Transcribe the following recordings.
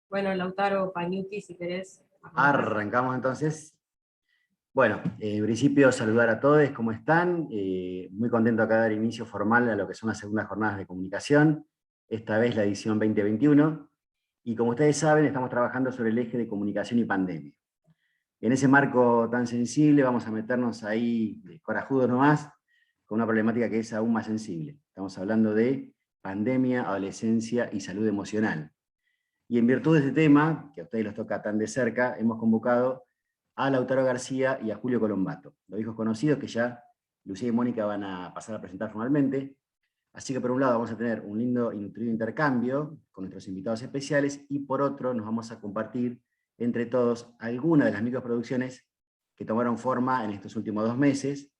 Bueno, Lautaro Pañuti, si querés arrancar. Arrancamos entonces. Bueno, en principio saludar a todos, ¿cómo están? Muy contento acá de dar inicio formal a lo que son las segundas jornadas de comunicación, esta vez la edición 2021, y como ustedes saben, estamos trabajando sobre el eje de comunicación y pandemia. En ese marco tan sensible vamos a meternos ahí, corajudos nomás, con una problemática que es aún más sensible. Estamos hablando de pandemia, adolescencia y salud emocional. Y en virtud de este tema, que a ustedes los toca tan de cerca, hemos convocado a Lautaro García y a Julio Colombato, los hijos conocidos que ya Lucía y Mónica van a pasar a presentar formalmente. Así que por un lado vamos a tener un lindo y nutrido intercambio con nuestros invitados especiales y por otro nos vamos a compartir entre todos algunas de las microproducciones que tomaron forma en estos últimos 2 meses,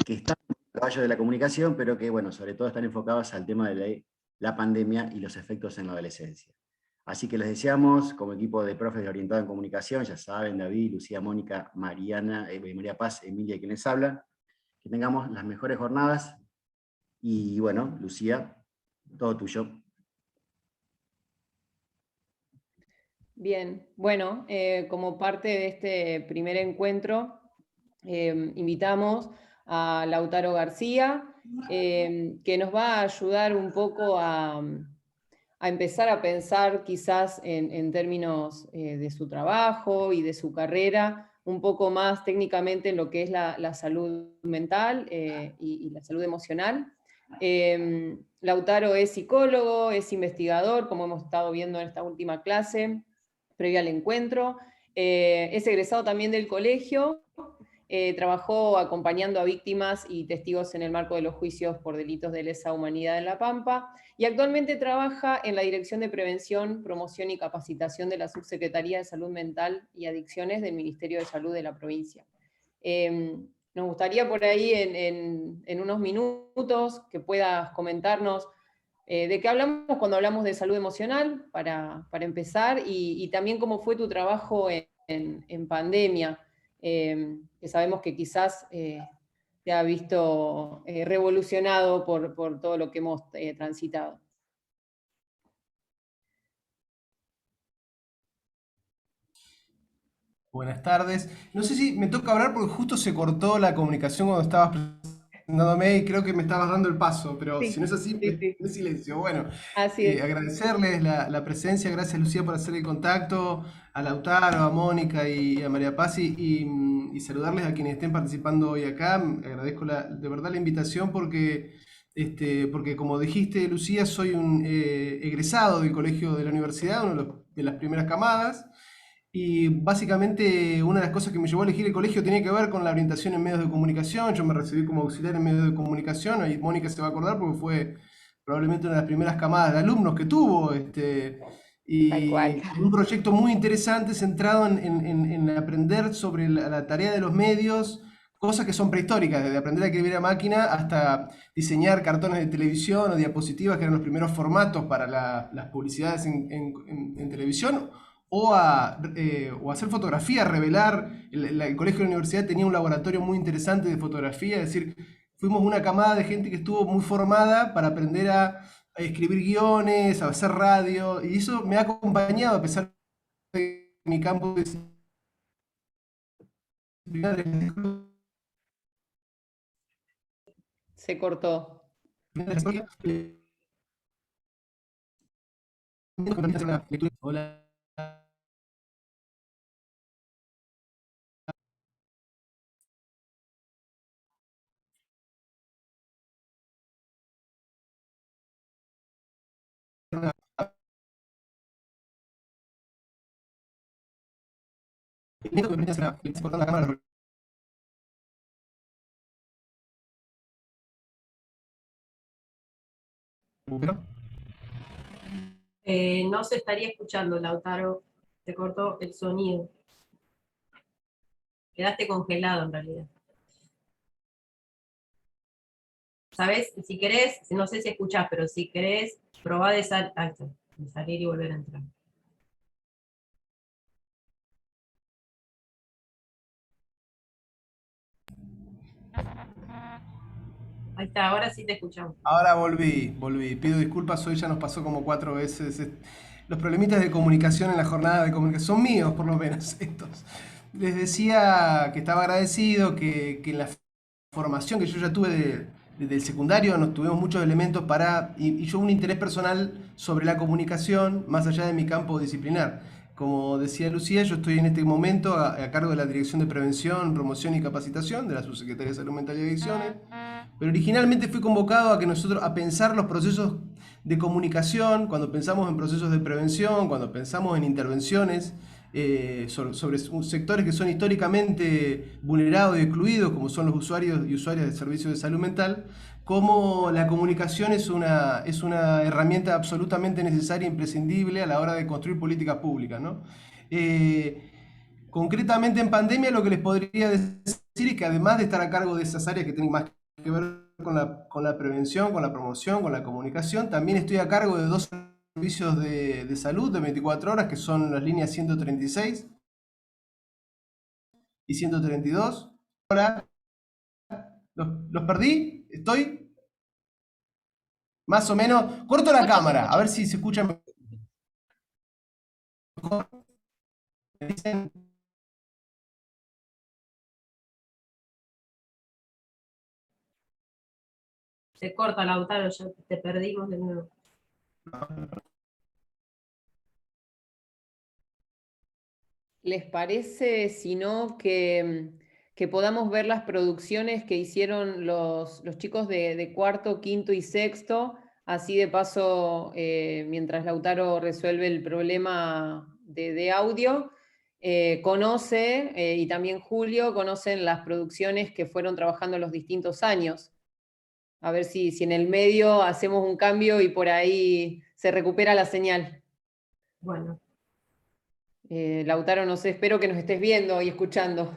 que están en el caballo de la comunicación, pero que, bueno, sobre todo están enfocadas al tema de la pandemia y los efectos en la adolescencia. Así que les deseamos, como equipo de profes orientados en comunicación, ya saben, David, Lucía, Mónica, Mariana, María Paz, Emilia y quienes hablan, que tengamos las mejores jornadas. Y bueno, Lucía, todo tuyo. Bien, bueno, como parte de este primer encuentro, invitamos a Lautaro García, que nos va a ayudar un poco a empezar a pensar quizás en términos de su trabajo y de su carrera, un poco más técnicamente en lo que es la salud mental y la salud emocional. Lautaro es psicólogo, es investigador, como hemos estado viendo en esta última clase, previa al encuentro. Es egresado también del colegio. Trabajó acompañando a víctimas y testigos en el marco de los juicios por delitos de lesa humanidad en La Pampa, y actualmente trabaja en la Dirección de Prevención, Promoción y Capacitación de la Subsecretaría de Salud Mental y Adicciones del Ministerio de Salud de la provincia. Nos gustaría por ahí en unos minutos que puedas comentarnos de qué hablamos cuando hablamos de salud emocional, para empezar, y también cómo fue tu trabajo en pandemia, que sabemos que quizás te ha visto revolucionado por todo lo que hemos transitado. Buenas tardes. No sé si me toca hablar porque justo se cortó la comunicación cuando estabas presentándome y creo que me estabas dando el paso, pero Sí, si no es así, sí, sí. en silencio. Bueno, Así es. agradecerles la presencia, gracias Lucía por hacer el contacto, a Lautaro, a Mónica y a María Paz y saludarles a quienes estén participando hoy acá. Agradezco de verdad la invitación porque como dijiste Lucía, soy un egresado del colegio de la universidad, uno de las primeras camadas. Y básicamente una de las cosas que me llevó a elegir el colegio tenía que ver con la orientación en medios de comunicación. Yo me recibí como auxiliar en medios de comunicación, ahí Mónica se va a acordar porque fue probablemente una de las primeras camadas de alumnos que tuvo, Tal cual. y un proyecto muy interesante centrado en aprender sobre la tarea de los medios, cosas que son prehistóricas, desde aprender a escribir a máquina hasta diseñar cartones de televisión o diapositivas, que eran los primeros formatos para las publicidades en televisión, o hacer fotografía, revelar. El colegio de la universidad tenía un laboratorio muy interesante de fotografía, es decir, fuimos una camada de gente que estuvo muy formada para aprender a escribir guiones, a hacer radio, y eso me ha acompañado a pesar de mi campo disciplinar. Se cortó. Hola. Cortando la cámara. No se estaría escuchando, Lautaro. Se cortó el sonido. Quedaste congelado en realidad. ¿Sabes? Si querés, no sé si escuchás, pero si querés, probá de salir y volver a entrar. Ahí está, ahora sí te escuchamos. Ahora volví. Pido disculpas, hoy ya nos pasó como 4 veces los problemitas de comunicación en la jornada de comunicación. Son míos, por lo menos, estos. Les decía que estaba agradecido, que en la formación que yo ya tuve desde el secundario nos tuvimos muchos elementos y yo un interés personal sobre la comunicación, más allá de mi campo disciplinar. Como decía Lucía, yo estoy en este momento a cargo de la Dirección de Prevención, Promoción y Capacitación de la Subsecretaría de Salud Mental y Adicciones, pero originalmente fui convocado a pensar los procesos de comunicación, cuando pensamos en procesos de prevención, cuando pensamos en intervenciones sobre sectores que son históricamente vulnerados y excluidos, como son los usuarios y usuarias de servicios de salud mental, cómo la comunicación es una herramienta absolutamente necesaria e imprescindible a la hora de construir políticas públicas, ¿no? Concretamente en pandemia lo que les podría decir es que además de estar a cargo de esas áreas que tienen más que ver con la prevención, con la promoción, con la comunicación, también estoy a cargo de dos servicios de salud de 24 horas, que son las líneas 136 y 132. Ahora, ¿los perdí? ¿Estoy? Más o menos. Corto la cámara, a ver si se escucha mejor. ¿Me dicen? Se corta, Lautaro, ya te perdimos de nuevo. ¿Les parece, si no, que podamos ver las producciones que hicieron los chicos de cuarto, quinto y sexto? Así de paso, mientras Lautaro resuelve el problema de audio, conoce, y también Julio, conocen las producciones que fueron trabajando los distintos años. A ver si en el medio hacemos un cambio y por ahí se recupera la señal. Bueno. Lautaro, no sé, espero que nos estés viendo y escuchando.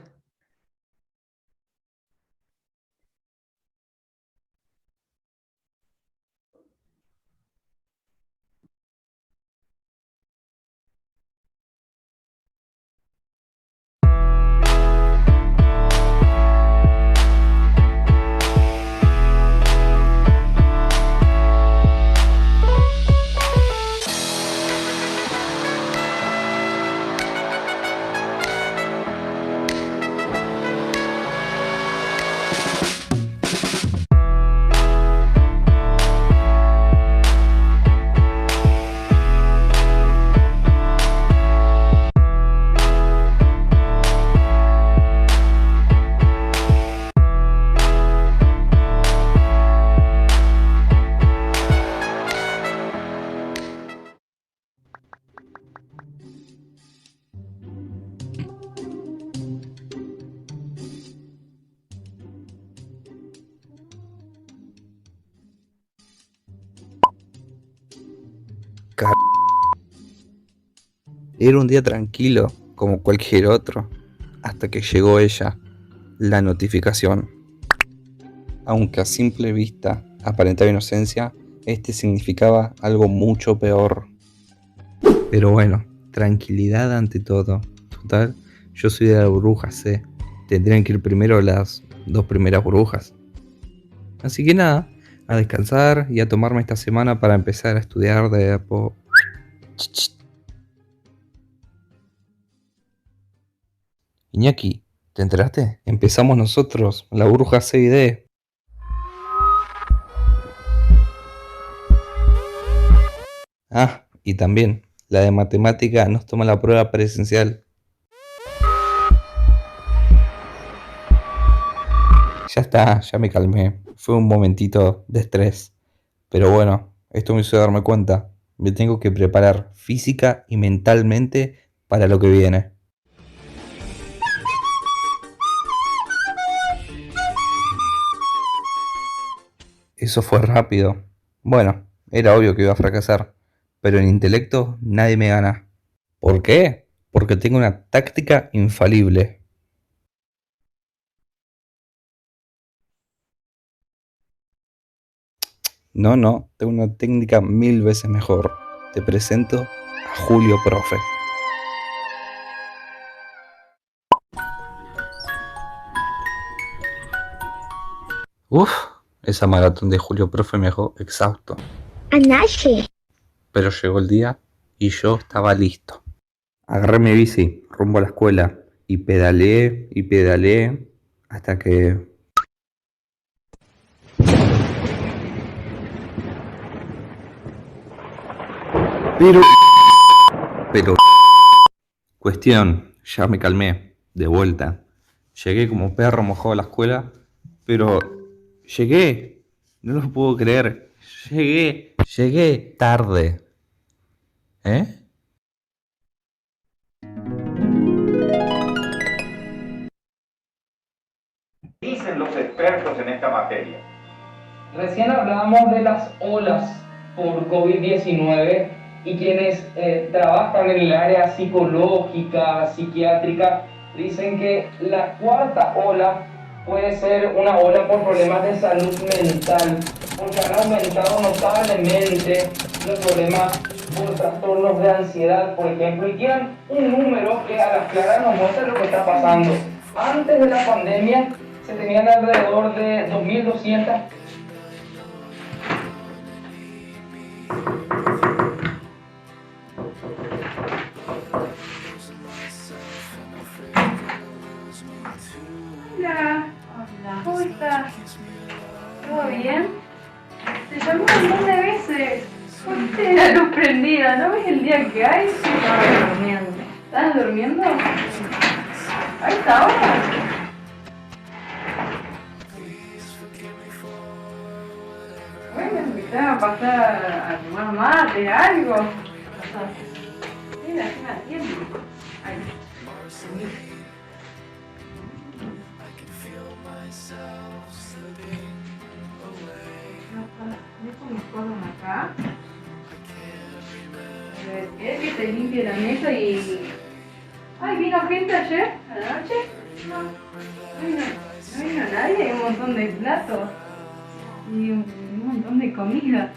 Era un día tranquilo, como cualquier otro, hasta que llegó ella, la notificación. Aunque a simple vista aparentaba inocencia, este significaba algo mucho peor. Pero bueno, tranquilidad ante todo. Total, yo soy de la burbuja C. Tendrían que ir primero las dos primeras burbujas. Así que nada, a descansar y a tomarme esta semana para empezar a estudiar de Iñaki, ¿te enteraste? Empezamos nosotros, la burbuja C y D. Ah, y también, la de matemática nos toma la prueba presencial. Ya está, ya me calmé. Fue un momentito de estrés. Pero bueno, esto me hizo darme cuenta. Me tengo que preparar física y mentalmente para lo que viene. Eso fue rápido. Bueno, era obvio que iba a fracasar. Pero en intelecto nadie me gana. ¿Por qué? Porque tengo una táctica infalible. No, tengo una técnica 1000 veces mejor. Te presento a Julio Profe. Uf, esa maratón de Julio Profe me dejó exhausto. Anache. Pero llegó el día y yo estaba listo. Agarré mi bici rumbo a la escuela y pedaleé hasta que... Pero... Cuestión, ya me calmé, de vuelta. Llegué como perro mojado a la escuela, pero llegué, no lo puedo creer. Llegué tarde. ¿Eh? Dicen los expertos en esta materia. Recién hablábamos de las olas por COVID-19 y quienes trabajan en el área psicológica, psiquiátrica, dicen que la cuarta ola puede ser una ola por problemas de salud mental, porque han aumentado notablemente los problemas por trastornos de ansiedad, por ejemplo, y tienen un número que a las claras nos muestra lo que está pasando. Antes de la pandemia se tenían alrededor de 2.200. Hola. Hola. ¿Cómo estás? ¿Todo bien? Te llamé un montón de veces. ¿Por qué tenés la luz prendida? ¿No ves el día que hay? Estaba durmiendo. ¿Estás durmiendo? ¿A esta hora? Bueno, invitame a pasar a tomar mate, algo. Mira, ¿qué me atiende? Ay. Dejo mis cosas acá. ¿Querés que te limpie la mesa y... Ay, ¿vino gente ayer a la noche? No vino nadie, hay un montón de platos y un montón de comida.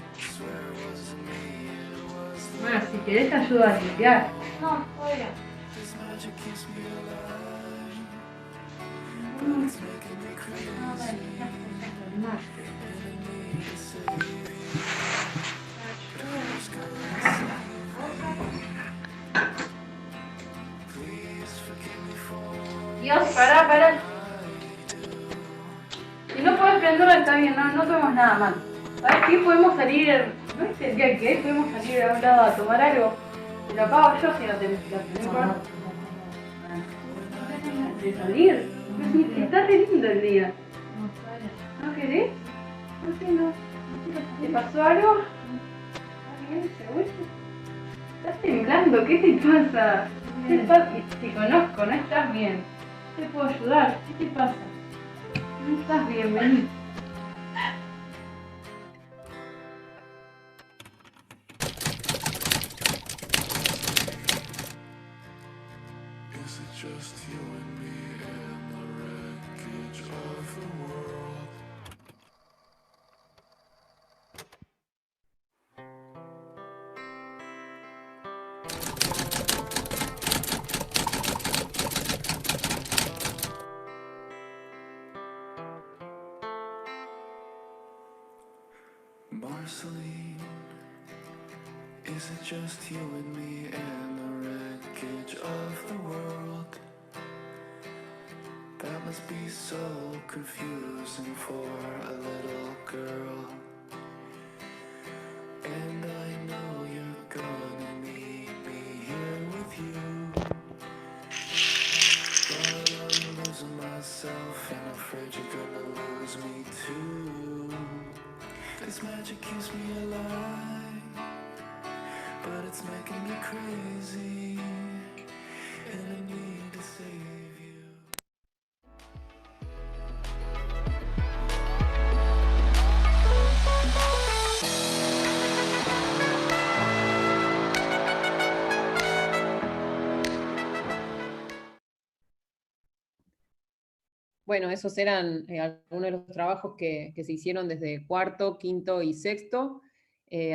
Bueno, si querés te ayudo a limpiar. No, todavía. Dios, pará. Si no podés prenderlo está bien, no tomemos nada mal. ¿Sabes qué? Podemos salir, ¿no es el día que es? Podemos salir a un lado a tomar algo. Te lo apago yo si no tenés que no de salir. Está re lindo el día. ¿No querés? ¿Por qué no? ¿Te pasó algo? ¿Estás bien? ¿Seguro? Estás temblando, ¿qué te pasa? ¿Qué te pasa? Te conozco, no estás bien. ¿Te puedo ayudar? ¿Qué te pasa? No estás bien, vení. Marceline, is it just you and me and the wreckage of the world? That must be so confusing for a little girl. And I know you're gonna need me here with you. But I'm losing myself and I'm afraid you're gonna lose me too. This magic keeps me alive, but it's making me crazy, and I need to save you. Bueno, esos eran algunos de los trabajos que se hicieron desde cuarto, quinto y sexto.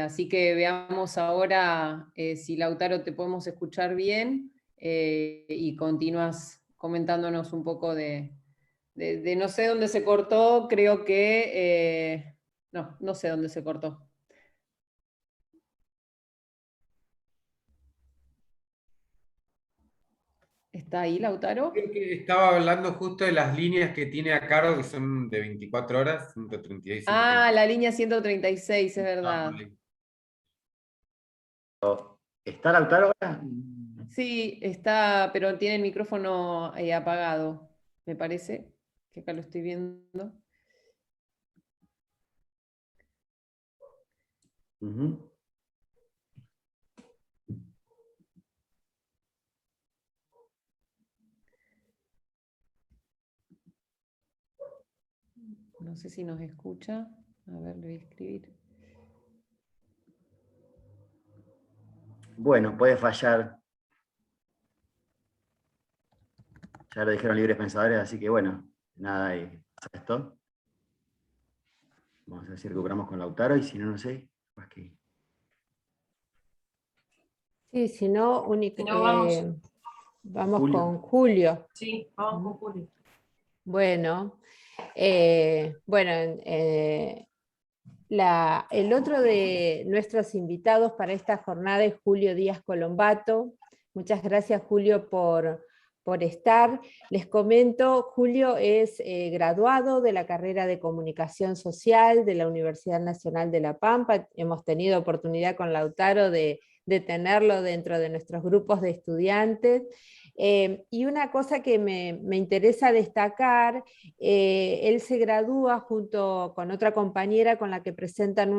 Así que veamos ahora si Lautaro te podemos escuchar bien y continúas comentándonos un poco de no sé dónde se cortó, creo que... no sé dónde se cortó. ¿Está ahí, Lautaro? Creo que estaba hablando justo de las líneas que tiene a cargo, que son de 24 horas, 136, Ah, la línea 136, es Ah, verdad. ahí. ¿Está Lautaro ahora? Sí, está, pero tiene el micrófono apagado, me parece, que acá lo estoy viendo. Ujú. No sé si nos escucha. A ver, le voy a escribir. Bueno, puede fallar. Ya lo dijeron libres pensadores, así que bueno, nada, y pasa esto. Vamos a ver si recuperamos con Lautaro, y si no, no sé. Pues que... Sí, si no, Si no, vamos. vamos Julio. con Julio. Sí, vamos con Julio. Bueno, el otro de nuestros invitados para esta jornada es Julio Díaz Colombato. Muchas gracias, Julio, por estar. Les comento, Julio es graduado de la carrera de Comunicación Social de la Universidad Nacional de La Pampa. Hemos tenido oportunidad con Lautaro de tenerlo dentro de nuestros grupos de estudiantes. Y una cosa que me interesa destacar, él se gradúa junto con otra compañera con la que presentan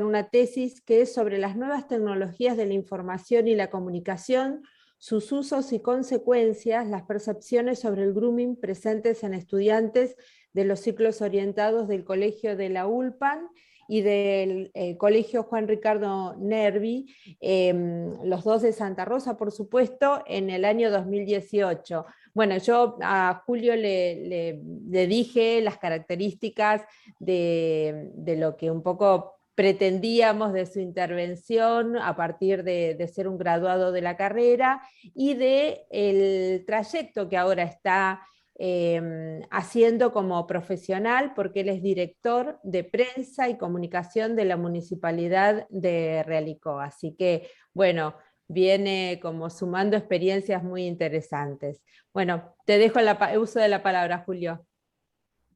una tesis que es sobre las nuevas tecnologías de la información y la comunicación, sus usos y consecuencias, las percepciones sobre el grooming presentes en estudiantes de los ciclos orientados del Colegio de la ULPAN y del Colegio Juan Ricardo Nervi, los dos de Santa Rosa, por supuesto, en el año 2018. Bueno, yo a Julio le dije las características de lo que un poco pretendíamos de su intervención a partir de ser un graduado de la carrera y del trayecto que ahora está haciendo como profesional, porque él es director de prensa y comunicación de la Municipalidad de Realicó. Así que, bueno, viene como sumando experiencias muy interesantes. Bueno, te dejo el uso de la palabra, Julio.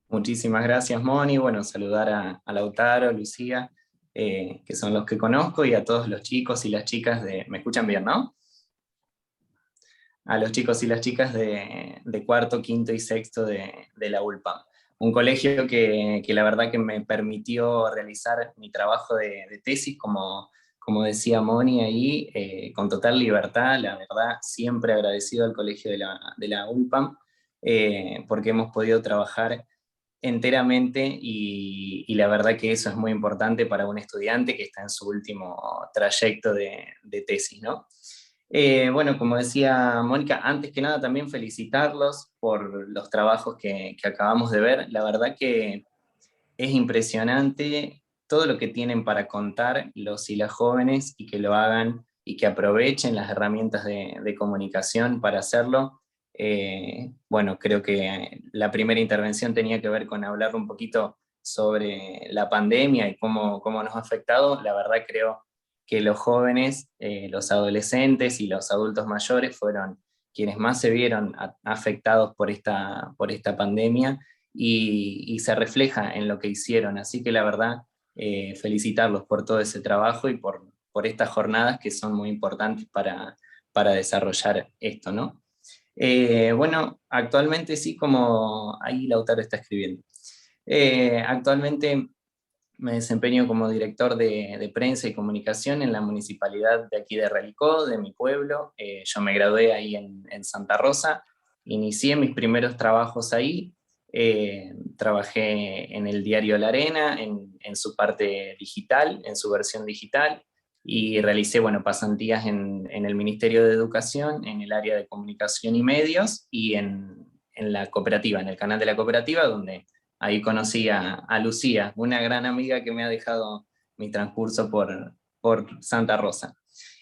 Muchísimas gracias, Moni. Bueno, saludar a Lautaro, Lucía, que son los que conozco, y a todos los chicos y las chicas de... ¿Me escuchan bien, no? A los chicos y las chicas de cuarto, quinto y sexto de la ULPAM. Un colegio que la verdad que me permitió realizar mi trabajo de tesis, como decía Moni ahí, con total libertad. La verdad, siempre agradecido al colegio de la ULPAM, porque hemos podido trabajar enteramente, y la verdad que eso es muy importante para un estudiante que está en su último trayecto de tesis, ¿no? Bueno, como decía Mónica, antes que nada también felicitarlos por los trabajos que acabamos de ver. La verdad que es impresionante todo lo que tienen para contar los y las jóvenes, y que lo hagan y que aprovechen las herramientas de comunicación para hacerlo. Bueno, creo que la primera intervención tenía que ver con hablar un poquito sobre la pandemia y cómo nos ha afectado. La verdad creo que los jóvenes, los adolescentes y los adultos mayores fueron quienes más se vieron afectados por esta pandemia, y se refleja en lo que hicieron. Así que la verdad, felicitarlos por todo ese trabajo y por estas jornadas que son muy importantes para desarrollar esto, ¿no? Bueno, actualmente sí, como ahí Lautaro está escribiendo. Actualmente me desempeño como director de prensa y comunicación en la municipalidad de aquí de Realicó, de mi pueblo. Yo me gradué ahí en Santa Rosa, inicié mis primeros trabajos ahí. Trabajé en el diario La Arena, en su parte digital, en su versión digital, y realicé, bueno, pasantías en el Ministerio de Educación, en el área de comunicación y medios, y en la cooperativa, en el canal de la cooperativa, donde ahí conocí a Lucía, una gran amiga que me ha dejado mi transcurso por Santa Rosa.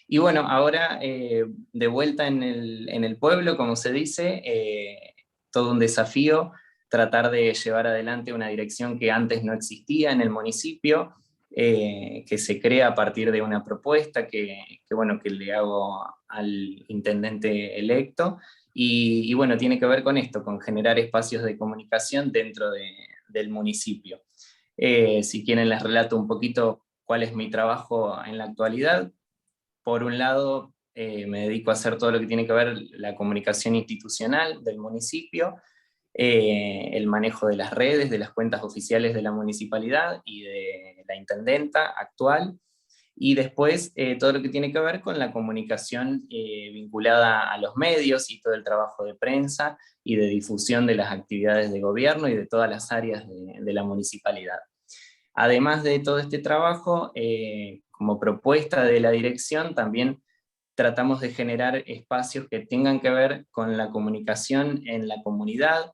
Y bueno, ahora de vuelta en el pueblo, como se dice, todo un desafío tratar de llevar adelante una dirección que antes no existía en el municipio, que se crea a partir de una propuesta que le hago al intendente electo, y bueno, tiene que ver con esto, con generar espacios de comunicación dentro del municipio. Si quieren les relato un poquito cuál es mi trabajo en la actualidad. Por un lado, me dedico a hacer todo lo que tiene que ver la comunicación institucional del municipio, el manejo de las redes, de las cuentas oficiales de la municipalidad y de la intendenta actual, y después todo lo que tiene que ver con la comunicación vinculada a los medios y todo el trabajo de prensa y de difusión de las actividades de gobierno y de todas las áreas de la municipalidad. Además de todo este trabajo, como propuesta de la dirección, también tratamos de generar espacios que tengan que ver con la comunicación en la comunidad,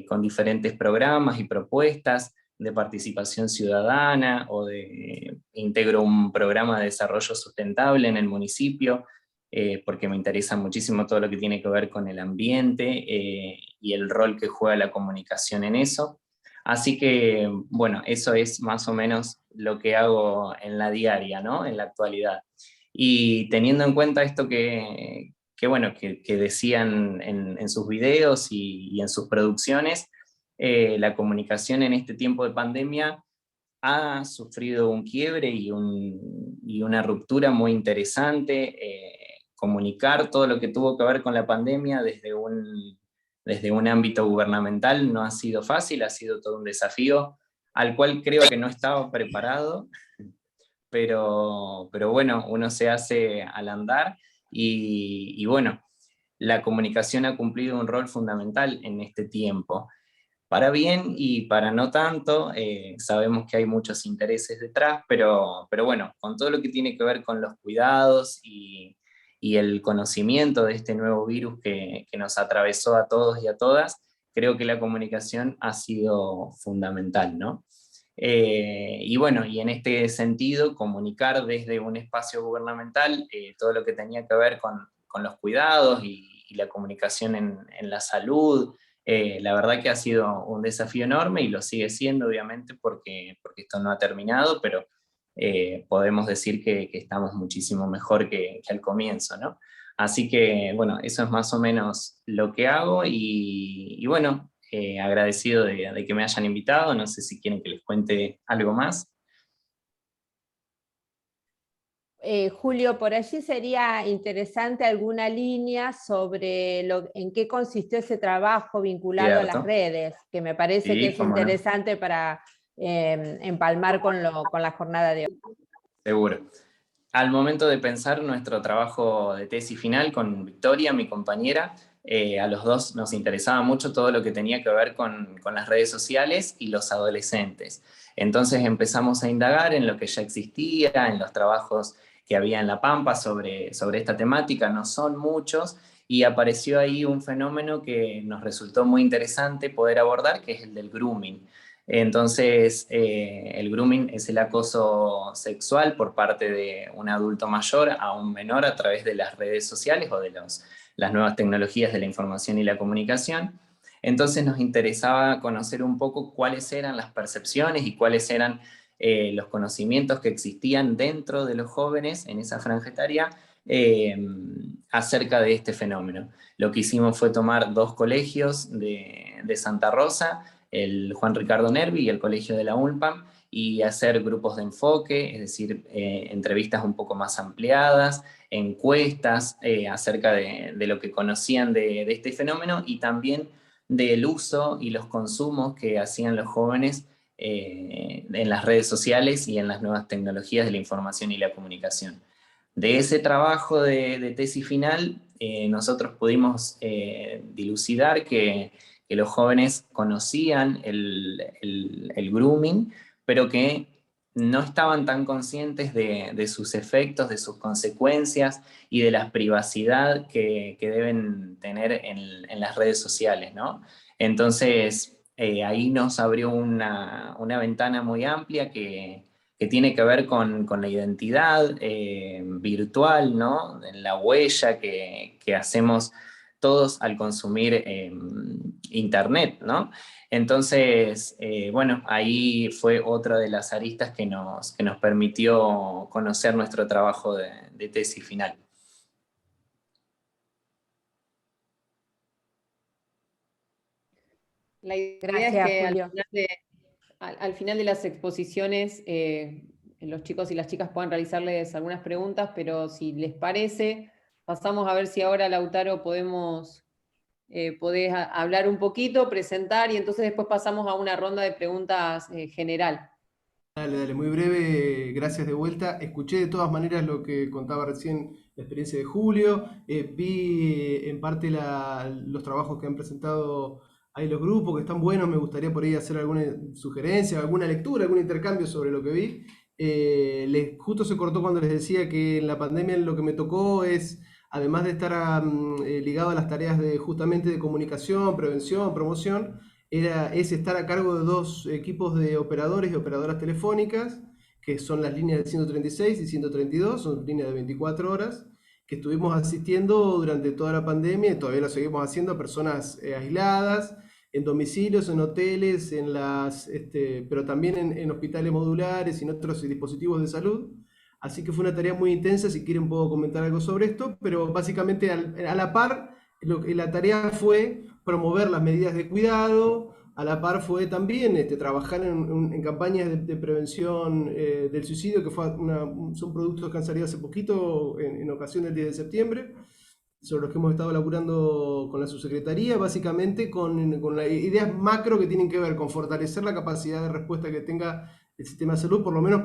con diferentes programas y propuestas de participación ciudadana o de integro un programa de desarrollo sustentable en el municipio, porque me interesa muchísimo todo lo que tiene que ver con el ambiente y el rol que juega la comunicación en eso. Así que, bueno, eso es más o menos lo que hago en la diaria, ¿no? En la actualidad. Y teniendo en cuenta esto que decían en sus videos y en sus producciones, la comunicación en este tiempo de pandemia ha sufrido un quiebre y una ruptura muy interesante. Comunicar todo lo que tuvo que ver con la pandemia desde un ámbito gubernamental no ha sido fácil, ha sido todo un desafío al cual creo que no estaba preparado, pero bueno, uno se hace al andar y bueno, la comunicación ha cumplido un rol fundamental en este tiempo. Para bien y para no tanto, sabemos que hay muchos intereses detrás, pero bueno, con todo lo que tiene que ver con los cuidados y el conocimiento de este nuevo virus que nos atravesó a todos y a todas, creo que la comunicación ha sido fundamental, ¿no? Y bueno, y en este sentido, comunicar desde un espacio gubernamental todo lo que tenía que ver con los cuidados y la comunicación en la salud, la verdad que ha sido un desafío enorme y lo sigue siendo, obviamente, porque esto no ha terminado, pero podemos decir que estamos muchísimo mejor que al comienzo, ¿no? Así que, bueno, eso es más o menos lo que hago y bueno, agradecido de que me hayan invitado. No sé si quieren que les cuente algo más. Julio, por allí sería interesante alguna línea sobre en qué consistió ese trabajo vinculado a las redes, que me parece Sí, que es cómo no. interesante para empalmar con la jornada de hoy. Seguro. Al momento de pensar nuestro trabajo de tesis final con Victoria, mi compañera, a los dos nos interesaba mucho todo lo que tenía que ver con las redes sociales y los adolescentes. Entonces empezamos a indagar en lo que ya existía, en los trabajos que había en La Pampa sobre esta temática, no son muchos, y apareció ahí un fenómeno que nos resultó muy interesante poder abordar, que es el del grooming. Entonces, el grooming es el acoso sexual por parte de un adulto mayor a un menor a través de las redes sociales o de las nuevas tecnologías de la información y la comunicación. Entonces nos interesaba conocer un poco cuáles eran las percepciones y cuáles eran los conocimientos que existían dentro de los jóvenes en esa franja etaria acerca de este fenómeno. Lo que hicimos fue tomar dos colegios de Santa Rosa, el Juan Ricardo Nervi y el Colegio de la UNPAM, y hacer grupos de enfoque, es decir, entrevistas un poco más ampliadas, encuestas acerca de lo que conocían de este fenómeno y también del uso y los consumos que hacían los jóvenes en las redes sociales y en las nuevas tecnologías de la información y la comunicación. De ese trabajo de tesis final, nosotros pudimos dilucidar que los jóvenes conocían el grooming, pero que no estaban tan conscientes de sus efectos, de sus consecuencias y de la privacidad que deben tener en las redes sociales, ¿no? Entonces, ahí nos abrió una ventana muy amplia que tiene que ver con la identidad virtual, ¿no? La huella que hacemos todos al consumir Internet, ¿no? Entonces, bueno, ahí fue otra de las aristas que nos permitió conocer nuestro trabajo de tesis final. La idea Gracias, es que Julio. al final de las exposiciones los chicos y las chicas puedan realizarles algunas preguntas, pero si les parece, pasamos a ver si ahora, Lautaro, podés hablar un poquito, presentar, y entonces después pasamos a una ronda de preguntas general. Dale, muy breve, gracias de vuelta. Escuché de todas maneras lo que contaba recién, la experiencia de Julio. Vi en parte los trabajos que han presentado ahí los grupos, que están buenos. Me gustaría por ahí hacer alguna sugerencia, alguna lectura, algún intercambio sobre lo que vi. Justo se cortó cuando les decía que en la pandemia lo que me tocó es, además de estar ligado a las tareas justamente de comunicación, prevención, promoción, es estar a cargo de dos equipos de operadores y operadoras telefónicas, que son las líneas de 136 y 132, son líneas de 24 horas, que estuvimos asistiendo durante toda la pandemia, y todavía lo seguimos haciendo, a personas aisladas, en domicilios, en hoteles, pero también en hospitales modulares y en otros dispositivos de salud. Así que fue una tarea muy intensa. Si quieren puedo comentar algo sobre esto, pero básicamente a la par, la tarea fue promover las medidas de cuidado. A la par fue también trabajar en campañas de prevención del suicidio, que son productos que han salido hace poquito, en ocasión del 10 de septiembre, sobre los que hemos estado laburando con la subsecretaría, básicamente con las ideas macro que tienen que ver con fortalecer la capacidad de respuesta que tenga el sistema de salud, por lo menos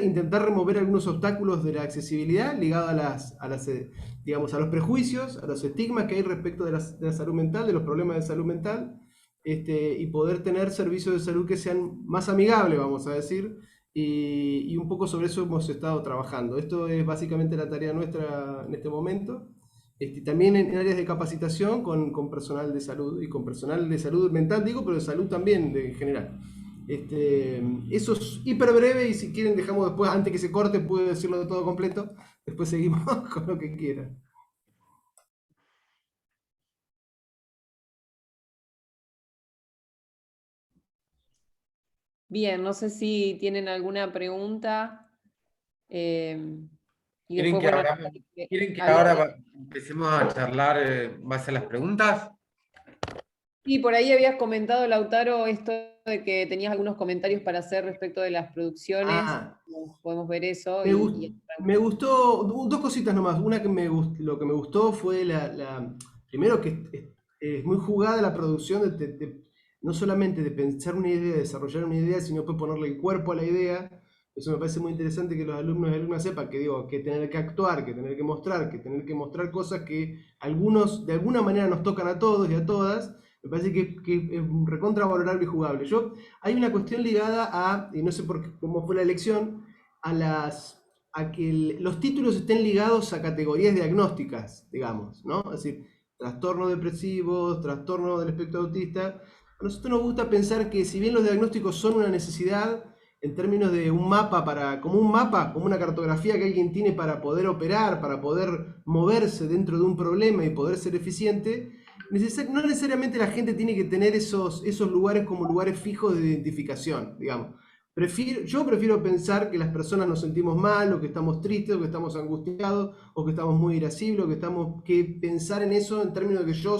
intentar remover algunos obstáculos de la accesibilidad ligados a los prejuicios, a los estigmas que hay respecto de la salud mental, de los problemas de salud mental, y poder tener servicios de salud que sean más amigables, vamos a decir, y un poco sobre eso hemos estado trabajando. Esto es básicamente la tarea nuestra en este momento. También en áreas de capacitación con personal de salud, y con personal de salud mental, digo, pero de salud también en general. Eso es hiper breve, y si quieren dejamos después, antes que se corte, puedo decirlo de todo completo, después seguimos con lo que quieran. Bien, no sé si tienen alguna pregunta. Y ¿Quieren después, que ahora empecemos a charlar en base a las preguntas? Sí, por ahí habías comentado, Lautaro, esto de que tenías algunos comentarios para hacer respecto de las producciones. Podemos ver eso. Me gustó, dos cositas nomás. Una lo que me gustó fue primero que es muy jugada la producción, no solamente de pensar una idea, de desarrollar una idea, sino después ponerle el cuerpo a la idea. Eso me parece muy interesante, que los alumnos y alumnas sepan que tener que actuar, que tener que mostrar cosas que algunos de alguna manera nos tocan a todos y a todas. Me parece que es recontra valorable y jugable. Hay una cuestión ligada y no sé cómo fue la elección, a que los títulos estén ligados a categorías diagnósticas, digamos, ¿no? Es decir, trastornos depresivos, trastorno del espectro autista. A nosotros nos gusta pensar que, si bien los diagnósticos son una necesidad en términos de un mapa, como una cartografía que alguien tiene para poder operar, para poder moverse dentro de un problema y poder ser eficiente, no necesariamente la gente tiene que tener esos lugares como lugares fijos de identificación, digamos. Yo prefiero pensar que las personas nos sentimos mal, o que estamos tristes, o que estamos angustiados, o que estamos muy irascibles, o que pensar en eso en términos de que yo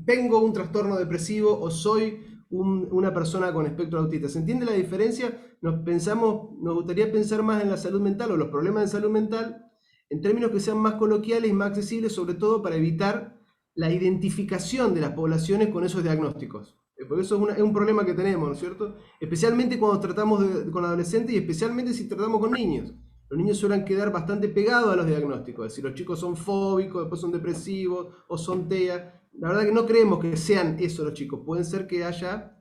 tengo un trastorno depresivo, o soy una persona con espectro autista. ¿Se entiende la diferencia? Nos gustaría pensar más en la salud mental, o los problemas de salud mental, en términos que sean más coloquiales y más accesibles, sobre todo para evitar la identificación de las poblaciones con esos diagnósticos. Porque eso es un problema que tenemos, ¿no es cierto? Especialmente cuando tratamos con adolescentes, y especialmente si tratamos con niños. Los niños suelen quedar bastante pegados a los diagnósticos. Es decir, los chicos son fóbicos, después son depresivos, o son TEA. La verdad que no creemos que sean eso los chicos. Pueden ser que haya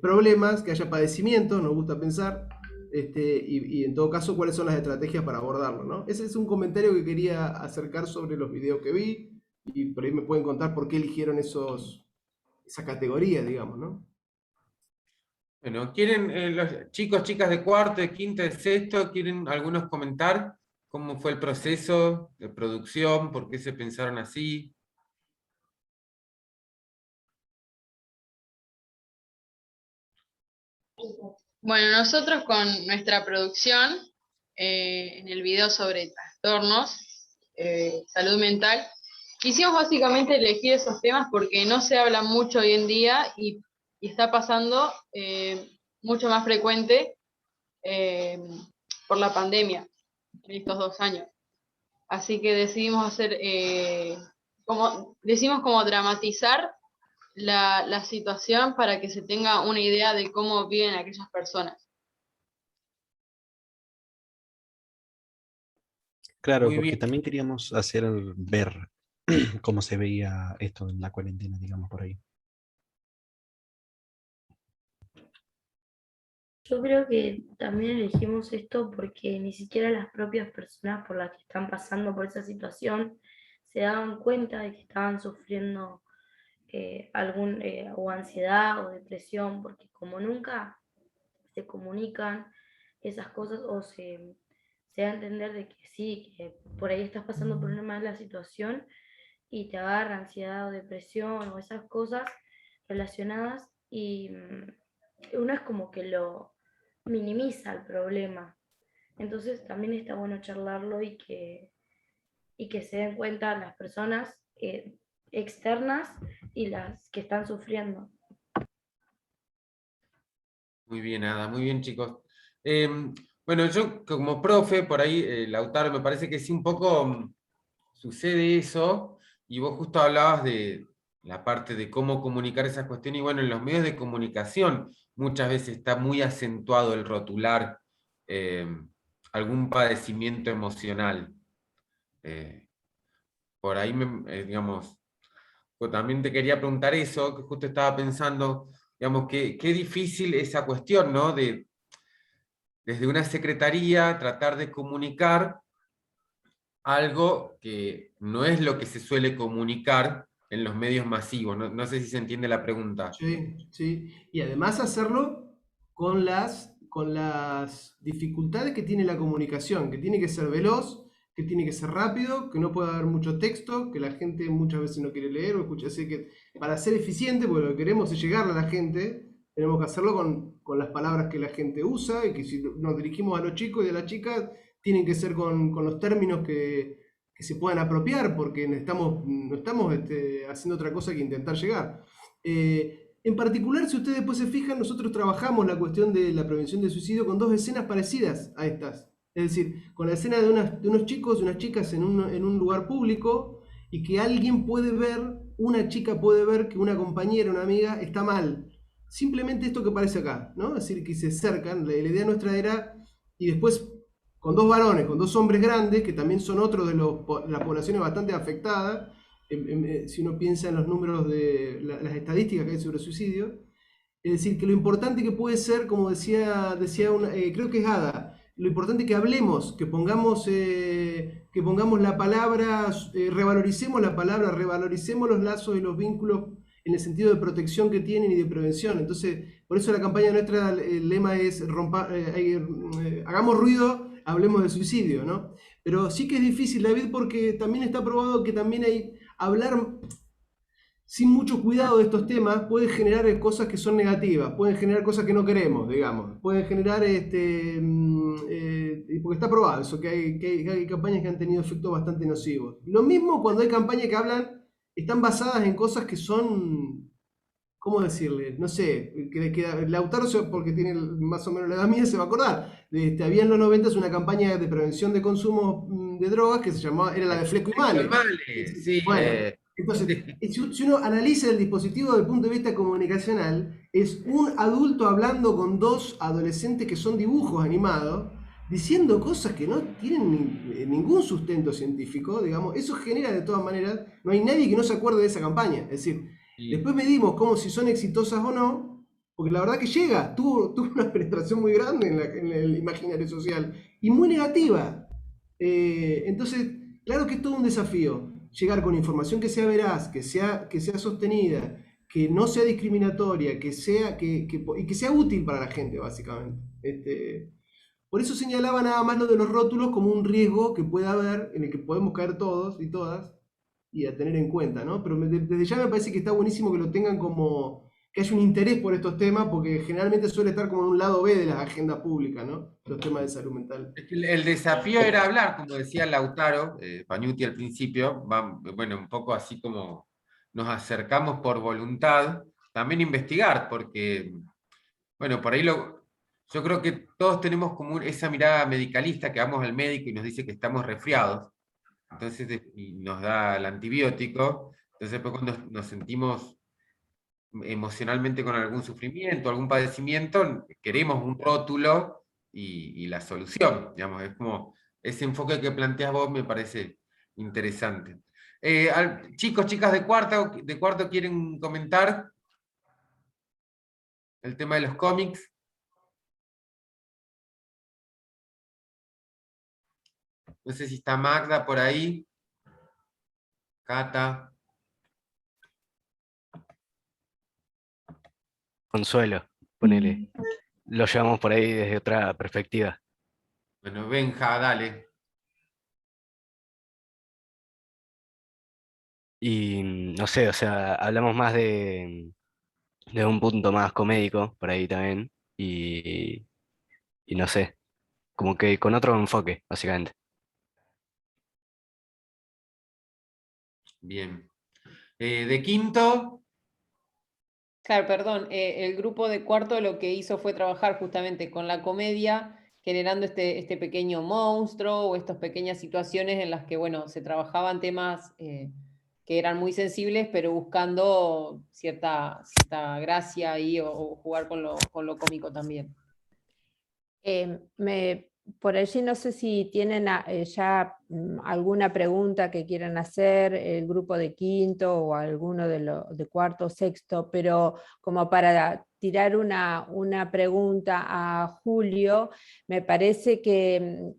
problemas, que haya padecimientos, nos gusta pensar, y en todo caso, cuáles son las estrategias para abordarlo, ¿no? Ese es un comentario que quería acercar sobre los videos que vi, y por ahí me pueden contar por qué eligieron esa categoría, digamos, ¿no? Bueno, ¿quieren los chicos, chicas de cuarto, de quinto, de sexto, quieren algunos comentar cómo fue el proceso de producción, por qué se pensaron así? Bueno, nosotros con nuestra producción, en el video sobre trastornos, salud mental, quisimos básicamente elegir esos temas porque no se habla mucho hoy en día y está pasando mucho más frecuente por la pandemia en estos 2 años. Así que decidimos hacer, decimos como dramatizar la situación para que se tenga una idea de cómo viven aquellas personas. Claro, Muy porque bien. también queríamos hacer ver cómo se veía esto en la cuarentena, digamos, por ahí. Yo creo que también elegimos esto porque ni siquiera las propias personas por las que están pasando por esa situación se daban cuenta de que estaban sufriendo o ansiedad o depresión, porque como nunca se comunican esas cosas o se da a entender de que sí, que por ahí estás pasando por una mala situación y te agarra ansiedad o depresión o esas cosas relacionadas y uno es como que lo minimiza el problema. Entonces también está bueno charlarlo y que se den cuenta las personas externas y las que están sufriendo. Muy bien, Ada, muy bien, chicos. Bueno, yo como profe, por ahí, Lautaro, me parece que sí un poco sucede eso, y vos justo hablabas de la parte de cómo comunicar esas cuestiones, y bueno, en los medios de comunicación muchas veces está muy acentuado el rotular algún padecimiento emocional. Por ahí, digamos, pues también te quería preguntar eso, que justo estaba pensando, digamos, qué difícil esa cuestión, ¿no? De desde una secretaría tratar de comunicar algo que no es lo que se suele comunicar en los medios masivos. No sé si se entiende la pregunta. Sí, sí. Y además hacerlo con las dificultades que tiene la comunicación, que tiene que ser veloz, que tiene que ser rápido, que no puede haber mucho texto, que la gente muchas veces no quiere leer o escuchar. Así que para ser eficiente, porque lo que queremos es llegar a la gente, tenemos que hacerlo con las palabras que la gente usa y que si nos dirigimos a los chicos y a las chicas, tienen que ser con los términos que se puedan apropiar, porque no estamos haciendo otra cosa que intentar llegar. En particular, si ustedes después se fijan, nosotros trabajamos la cuestión de la prevención del suicidio con dos escenas parecidas a estas. Es decir, con la escena de unos chicos y unas chicas en un lugar público y que alguien puede ver, una chica puede ver que una compañera, una amiga, está mal. Simplemente esto que aparece acá, ¿no? Es decir, que se acercan. La idea nuestra era, y después con dos varones, con dos hombres grandes, que también son otros de las poblaciones bastante afectadas, si uno piensa en los números de las estadísticas que hay sobre suicidio, es decir, que lo importante que puede ser, como decía creo que es Ada, lo importante que hablemos, que pongamos la palabra, revaloricemos la palabra, revaloricemos los lazos y los vínculos en el sentido de protección que tienen y de prevención. Entonces, por eso la campaña nuestra, el lema es hagamos ruido, hablemos de suicidio, ¿no? Pero sí que es difícil, David, porque también está probado que también hablar sin mucho cuidado de estos temas puede generar cosas que son negativas, pueden generar cosas que no queremos, digamos, pueden generar, porque está probado eso, que hay campañas que han tenido efectos bastante nocivos. Lo mismo cuando hay campañas que están basadas en cosas que son, ¿cómo decirle? No sé, que Lautaro, porque tiene más o menos la edad mía, se va a acordar. Había en los 90 una campaña de prevención de consumo de drogas que se llamaba, era la de Fleco y Male. Sí, bueno, entonces, si uno analiza el dispositivo desde el punto de vista comunicacional, es un adulto hablando con dos adolescentes que son dibujos animados, diciendo cosas que no tienen ningún sustento científico, digamos. Eso genera de todas maneras, no hay nadie que no se acuerde de esa campaña. Es decir, después medimos como si son exitosas o no, porque la verdad que llega, tuvo una penetración muy grande en el imaginario social y muy negativa. Entonces, claro que es todo un desafío. Llegar con información que sea veraz, que sea sostenida, que no sea discriminatoria, y que sea útil para la gente, básicamente. Por eso señalaba nada más lo de los rótulos como un riesgo que puede haber, en el que podemos caer todos y todas, y a tener en cuenta, ¿no? Pero desde ya me parece que está buenísimo que lo tengan como que haya un interés por estos temas, porque generalmente suele estar como en un lado B de las agendas públicas, ¿no? Los temas de salud mental. El desafío era hablar, como decía Lautaro Pañuti al principio, bueno, un poco así como nos acercamos por voluntad, también investigar, porque, bueno, por ahí yo creo que todos tenemos como esa mirada medicalista, que vamos al médico y nos dice que estamos resfriados, entonces y nos da el antibiótico, entonces después cuando nos sentimos emocionalmente con algún sufrimiento, algún padecimiento, queremos un rótulo y la solución, digamos, es como ese enfoque que planteas vos me parece interesante. Chicos, chicas de cuarto quieren comentar el tema de los cómics. No sé si está Magda por ahí, Cata. Consuelo, ponele. Lo llevamos por ahí desde otra perspectiva. Bueno, Benja, dale. Y no sé, o sea, hablamos más de un punto más comédico por ahí también. Y no sé, como que con otro enfoque, básicamente. Bien. De quinto. Claro, perdón, el grupo de cuarto lo que hizo fue trabajar justamente con la comedia, generando este pequeño monstruo o estas pequeñas situaciones en las que, bueno, se trabajaban temas que eran muy sensibles, pero buscando cierta gracia ahí o jugar con lo cómico también. Por allí no sé si tienen ya alguna pregunta que quieran hacer el grupo de quinto o alguno de cuarto o sexto, pero como para tirar una pregunta a Julio, me parece que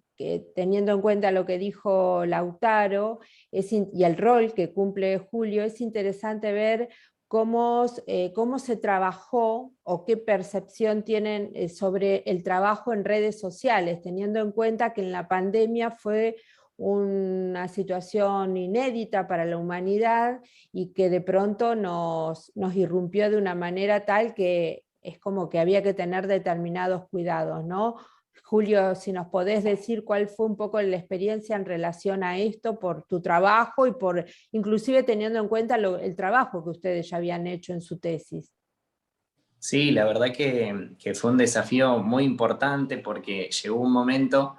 teniendo en cuenta lo que dijo Lautaro y el rol que cumple Julio, es interesante ver cómo se trabajó o qué percepción tienen sobre el trabajo en redes sociales, teniendo en cuenta que en la pandemia fue una situación inédita para la humanidad y que de pronto nos irrumpió de una manera tal que es como que había que tener determinados cuidados, ¿no? Julio, si nos podés decir cuál fue un poco la experiencia en relación a esto por tu trabajo y por inclusive teniendo en cuenta el trabajo que ustedes ya habían hecho en su tesis. Sí, la verdad que fue un desafío muy importante porque llegó un momento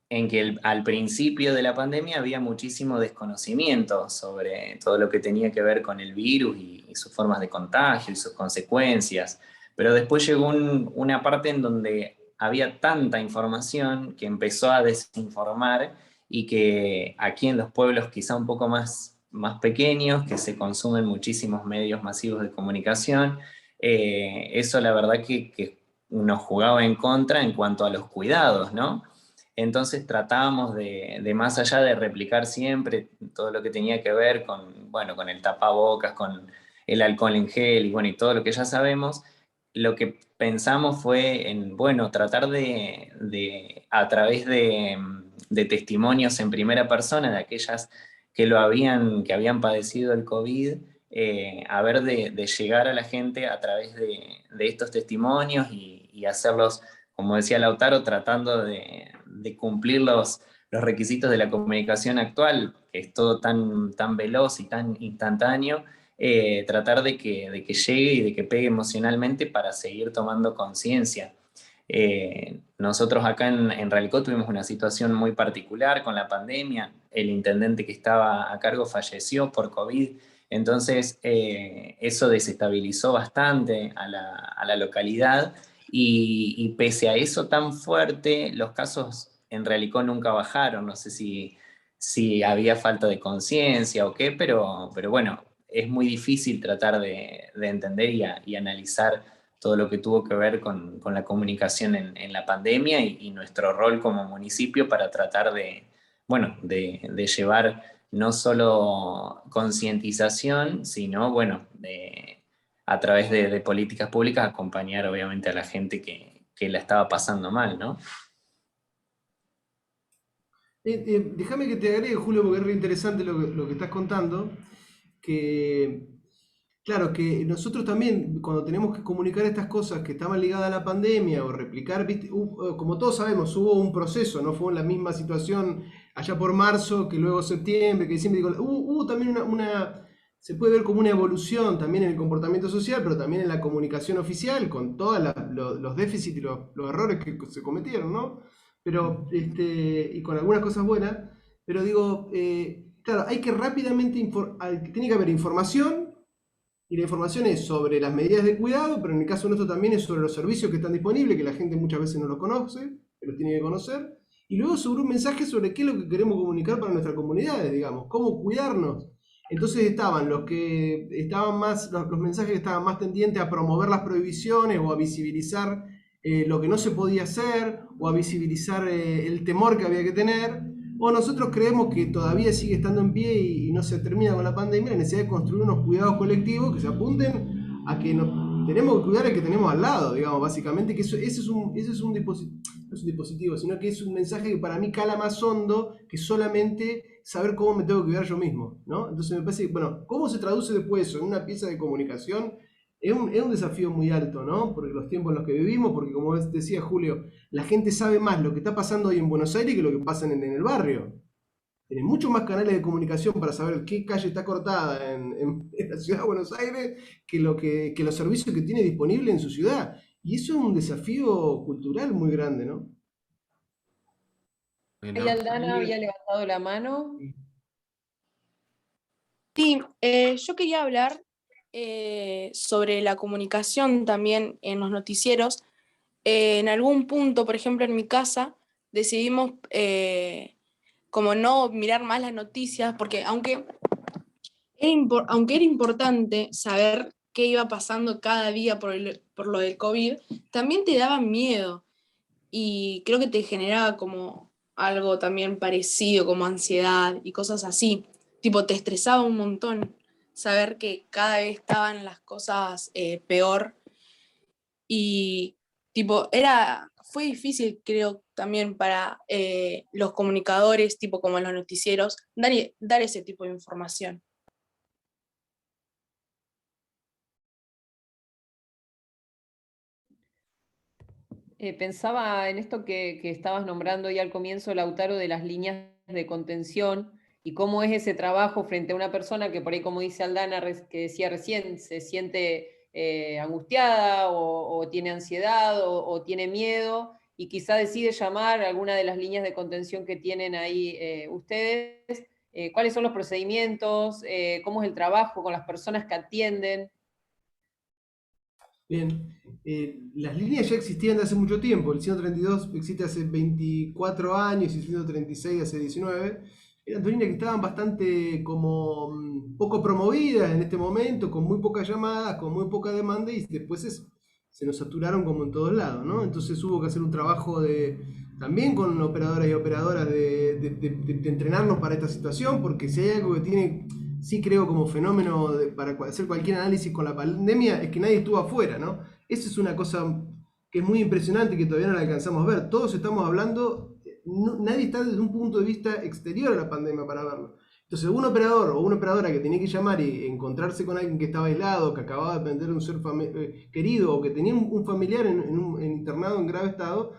en que al principio de la pandemia había muchísimo desconocimiento sobre todo lo que tenía que ver con el virus y sus formas de contagio y sus consecuencias. Pero después llegó una parte en donde había tanta información que empezó a desinformar y que aquí en los pueblos quizá un poco más pequeños, que se consumen muchísimos medios masivos de comunicación, eso la verdad que nos jugaba en contra en cuanto a los cuidados, ¿no? Entonces tratábamos de más allá de replicar siempre todo lo que tenía que ver con, bueno, con el tapabocas, con el alcohol en gel y, bueno, y todo lo que ya sabemos, lo que pensamos fue en, bueno, tratar a través de testimonios en primera persona de aquellas que que habían padecido el COVID, a ver de llegar a la gente a través de estos testimonios y hacerlos, como decía Lautaro, tratando de cumplir los requisitos de la comunicación actual, que es todo tan veloz y tan instantáneo, tratar de que llegue y de que pegue emocionalmente para seguir tomando conciencia. Nosotros acá en Ralcó tuvimos una situación muy particular con la pandemia. El intendente que estaba a cargo falleció por COVID, entonces eso desestabilizó bastante a la localidad y pese a eso tan fuerte, los casos en Realicó nunca bajaron. No sé si había falta de conciencia o qué, pero bueno, es muy difícil tratar de entender y analizar todo lo que tuvo que ver con la comunicación en la pandemia y nuestro rol como municipio para tratar bueno, de llevar no solo concientización, sino, bueno, a través de políticas públicas acompañar obviamente a la gente que la estaba pasando mal, ¿no? Déjame que te agregue, Julio, porque es re interesante lo que estás contando, que Claro, que nosotros también, cuando tenemos que comunicar estas cosas que estaban ligadas a la pandemia o replicar, ¿viste? Como todos sabemos, hubo un proceso, no fue la misma situación allá por marzo, que luego septiembre, que diciembre, hubo también se puede ver como una evolución también en el comportamiento social, pero también en la comunicación oficial, con todos los déficits y los errores que se cometieron, ¿no? Pero, y con algunas cosas buenas, pero digo, claro, hay que rápidamente, tiene que haber información. Y la información es sobre las medidas de cuidado, pero en el caso nuestro también es sobre los servicios que están disponibles, que la gente muchas veces no los conoce, que los tiene que conocer. Y luego sobre un mensaje sobre qué es lo que queremos comunicar para nuestras comunidades, digamos, cómo cuidarnos. Entonces estaban los mensajes que estaban más tendientes a promover las prohibiciones o a visibilizar lo que no se podía hacer, o a visibilizar el temor que había que tener. O nosotros creemos que todavía sigue estando en pie y no se termina con la pandemia, la necesidad de construir unos cuidados colectivos que se apunten a que tenemos que cuidar al que tenemos al lado, digamos, básicamente, que ese es un dispositivo, no es un dispositivo, sino que es un mensaje que para mí cala más hondo que solamente saber cómo me tengo que cuidar yo mismo, ¿no? Entonces me parece que, bueno, ¿cómo se traduce después eso en una pieza de comunicación? Es un desafío muy alto, ¿no? Porque los tiempos en los que vivimos, porque como decía Julio, la gente sabe más lo que está pasando hoy en Buenos Aires que lo que pasa en el barrio. Tiene muchos más canales de comunicación para saber qué calle está cortada en la ciudad de Buenos Aires que los servicios que tiene disponible en su ciudad. Y eso es un desafío cultural muy grande, ¿no? Ahí Aldana había levantado la mano. Sí, yo quería hablar sobre la comunicación también en los noticieros. En algún punto, por ejemplo, en mi casa, decidimos como no mirar más las noticias, porque aunque era importante saber qué iba pasando cada día por lo del COVID, también te daba miedo y creo que te generaba como algo también parecido, como ansiedad y cosas así. Tipo, te estresaba un montón saber que cada vez estaban las cosas peor y tipo, fue difícil, creo, también para los comunicadores, tipo como en los noticieros, dar ese tipo de información. Pensaba en esto que estabas nombrando ya al comienzo, Lautaro, de las líneas de contención y cómo es ese trabajo frente a una persona que por ahí, como dice Aldana, que decía recién, se siente angustiada o tiene ansiedad o tiene miedo y quizá decide llamar a alguna de las líneas de contención que tienen ahí ustedes. ¿Cuáles son los procedimientos? ¿Cómo es el trabajo con las personas que atienden? Bien, las líneas ya existían de hace mucho tiempo. El 132 existe hace 24 años y el 136 hace 19. Eran dos líneas que estaban bastante como poco promovidas en este momento, con muy pocas llamadas, con muy poca demanda, y después se nos saturaron como en todos lados, ¿no? Entonces hubo que hacer un trabajo también con operadoras y operadoras de entrenarnos para esta situación, porque si hay algo que tiene, sí creo como fenómeno para hacer cualquier análisis con la pandemia, es que nadie estuvo afuera, ¿no? Eso es una cosa que es muy impresionante y que todavía no la alcanzamos a ver. Todos estamos hablando, nadie está desde un punto de vista exterior a la pandemia para verlo. Entonces un operador o una operadora que tenía que llamar y encontrarse con alguien que estaba aislado, que acababa de perder un ser querido o que tenía un familiar internado en grave estado,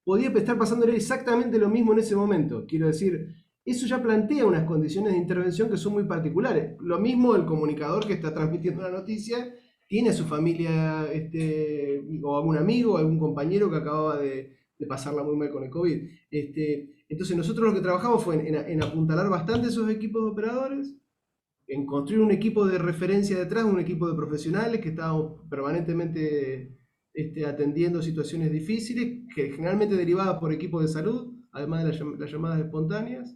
podía estar pasándole exactamente lo mismo en ese momento. Quiero decir, eso ya plantea unas condiciones de intervención que son muy particulares. Lo mismo el comunicador que está transmitiendo la noticia tiene a su familia o algún amigo o algún compañero que acababa de pasarla muy mal con el COVID. Entonces nosotros lo que trabajamos fue en apuntalar bastante esos equipos de operadores, en construir un equipo de referencia detrás, un equipo de profesionales que estábamos permanentemente atendiendo situaciones difíciles, que generalmente derivadas por equipos de salud, además de las llamadas espontáneas.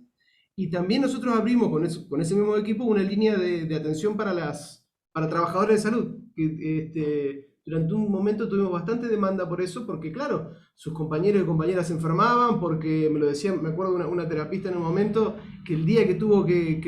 Y también nosotros abrimos con ese mismo equipo una línea de atención para trabajadores de salud, que durante un momento tuvimos bastante demanda por eso, porque claro, sus compañeros y compañeras se enfermaban, porque me lo decía, me acuerdo una terapista en un momento, que el día que tuvo que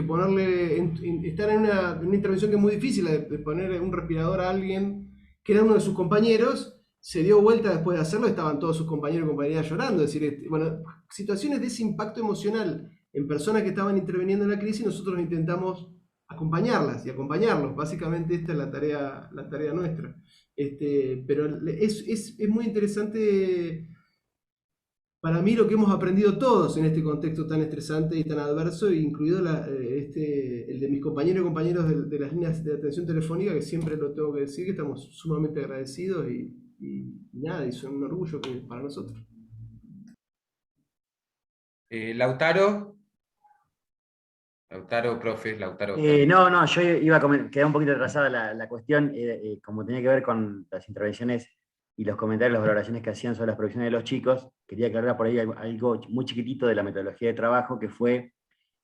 estar en una intervención que es muy difícil, de poner un respirador a alguien que era uno de sus compañeros, se dio vuelta después de hacerlo, estaban todos sus compañeros y compañeras llorando, es decir, bueno, situaciones de ese impacto emocional en personas que estaban interviniendo en la crisis, nosotros intentamos acompañarlas y acompañarlos. Básicamente esta es la tarea nuestra. Pero es muy interesante para mí lo que hemos aprendido todos en este contexto tan estresante y tan adverso, incluido el de mis compañeros y compañeros de las líneas de atención telefónica, que siempre lo tengo que decir, que estamos sumamente agradecidos y nada, y son un orgullo para nosotros. Lautaro. Lautaro, profe, Lautaro. No, yo iba a quedar un poquito atrasada la cuestión, como tenía que ver con las intervenciones y los comentarios, las valoraciones que hacían sobre las producciones de los chicos. Quería aclarar por ahí algo muy chiquitito de la metodología de trabajo, que fue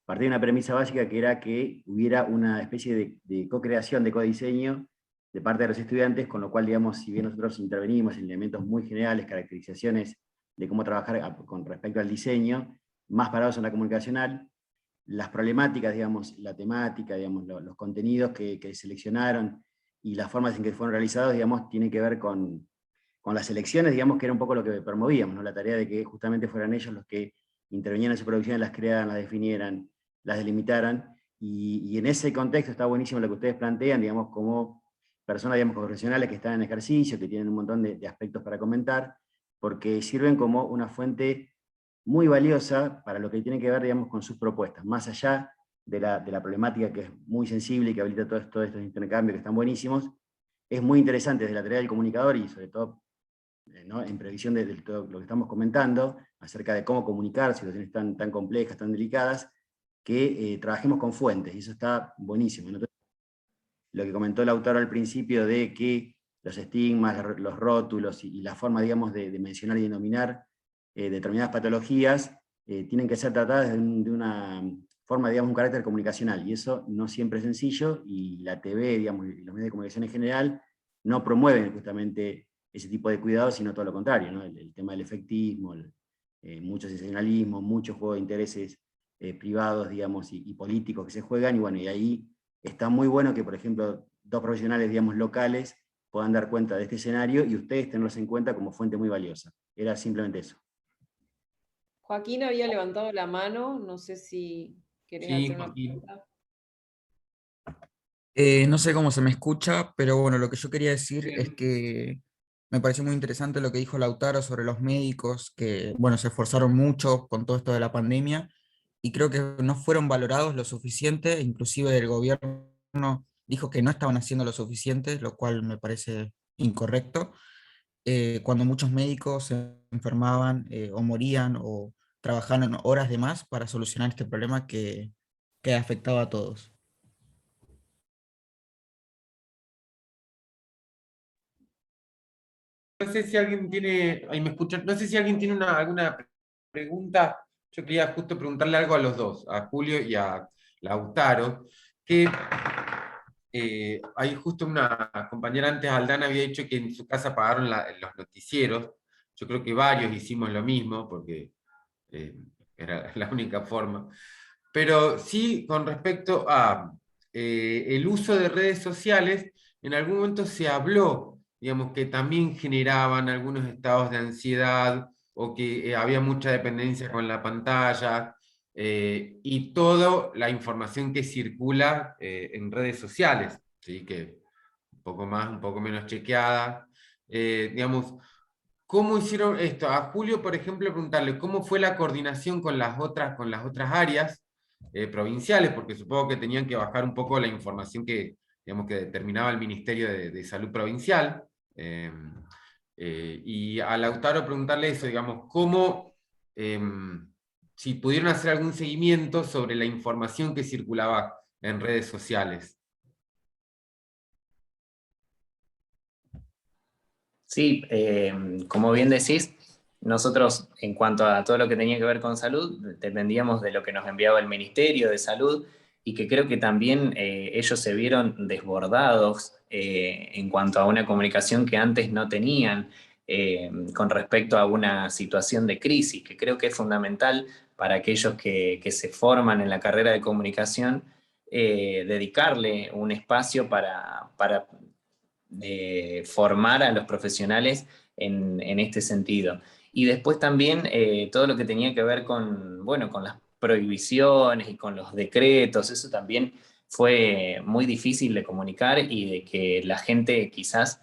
partir de una premisa básica, que era que hubiera una especie de co-creación, de codiseño de parte de los estudiantes, con lo cual, digamos, si bien nosotros intervenimos en elementos muy generales, caracterizaciones de cómo trabajar con respecto al diseño, más parados en la comunicacional, las problemáticas, digamos, la temática, digamos, los contenidos que seleccionaron y las formas en que fueron realizados, digamos, tienen que ver con las elecciones, digamos, que era un poco lo que promovíamos, ¿no? La tarea de que justamente fueran ellos los que intervenían en su producción, las crearan, las definieran, las delimitaran, y en ese contexto está buenísimo lo que ustedes plantean, digamos, como personas, digamos, profesionales que están en ejercicio, que tienen un montón de aspectos para comentar, porque sirven como una fuente muy valiosa para lo que tiene que ver, digamos, con sus propuestas, más allá de la problemática, que es muy sensible y que habilita todos estos intercambios que están buenísimos. Es muy interesante desde la tarea del comunicador y sobre todo, ¿no?, en previsión de todo lo que estamos comentando, acerca de cómo comunicar situaciones tan complejas, tan delicadas, que trabajemos con fuentes, y eso está buenísimo, ¿no? Lo que comentó Lautaro al principio de que los estigmas, los rótulos y la forma, digamos, de mencionar y denominar determinadas patologías tienen que ser tratadas de una forma, digamos, un carácter comunicacional, y eso no siempre es sencillo, y la TV, digamos, y los medios de comunicación en general no promueven justamente ese tipo de cuidados, sino todo lo contrario, ¿no? El tema del efectismo, mucho sensacionalismo, mucho juego de intereses privados, digamos, y políticos que se juegan, y bueno, y ahí está muy bueno que, por ejemplo, dos profesionales, digamos, locales puedan dar cuenta de este escenario y ustedes tenerlos en cuenta como fuente muy valiosa. Era simplemente eso. Joaquín había levantado la mano, no sé si querés hacer una pregunta. No sé cómo se me escucha, pero bueno, lo que yo quería decir es que me pareció muy interesante lo que dijo Lautaro sobre los médicos, que bueno, se esforzaron mucho con todo esto de la pandemia, y creo que no fueron valorados lo suficiente, inclusive el gobierno dijo que no estaban haciendo lo suficiente, lo cual me parece incorrecto, cuando muchos médicos se enfermaban o morían o trabajaban horas de más para solucionar este problema que afectaba a todos. No sé si alguien tiene, ahí me escuchan, no sé si alguien tiene alguna pregunta. Yo quería justo preguntarle algo a los dos, a Julio y a Lautaro, que hay justo una compañera antes, Aldana, había dicho que en su casa apagaron los noticieros. Yo creo que varios hicimos lo mismo, porque era la única forma. Pero sí, con respecto a el uso de redes sociales, en algún momento se habló, digamos, que también generaban algunos estados de ansiedad, o que había mucha dependencia con la pantalla, y toda la información que circula en redes sociales, ¿sí? Que un poco más, un poco menos chequeada. Digamos, ¿cómo hicieron esto? A Julio, por ejemplo, preguntarle cómo fue la coordinación con las otras áreas provinciales, porque supongo que tenían que bajar un poco la información que, digamos, que determinaba el Ministerio de Salud Provincial. Y a Lautaro preguntarle eso, digamos, cómo, si pudieron hacer algún seguimiento sobre la información que circulaba en redes sociales. Sí, como bien decís, nosotros en cuanto a todo lo que tenía que ver con salud, dependíamos de lo que nos enviaba el Ministerio de Salud, y que creo que también ellos se vieron desbordados en cuanto a una comunicación que antes no tenían con respecto a una situación de crisis, que creo que es fundamental para aquellos que se forman en la carrera de comunicación, dedicarle un espacio para formar a los profesionales en este sentido. Y después también todo lo que tenía que ver con, bueno, con las prohibiciones y con los decretos, eso también fue muy difícil de comunicar y de que la gente quizás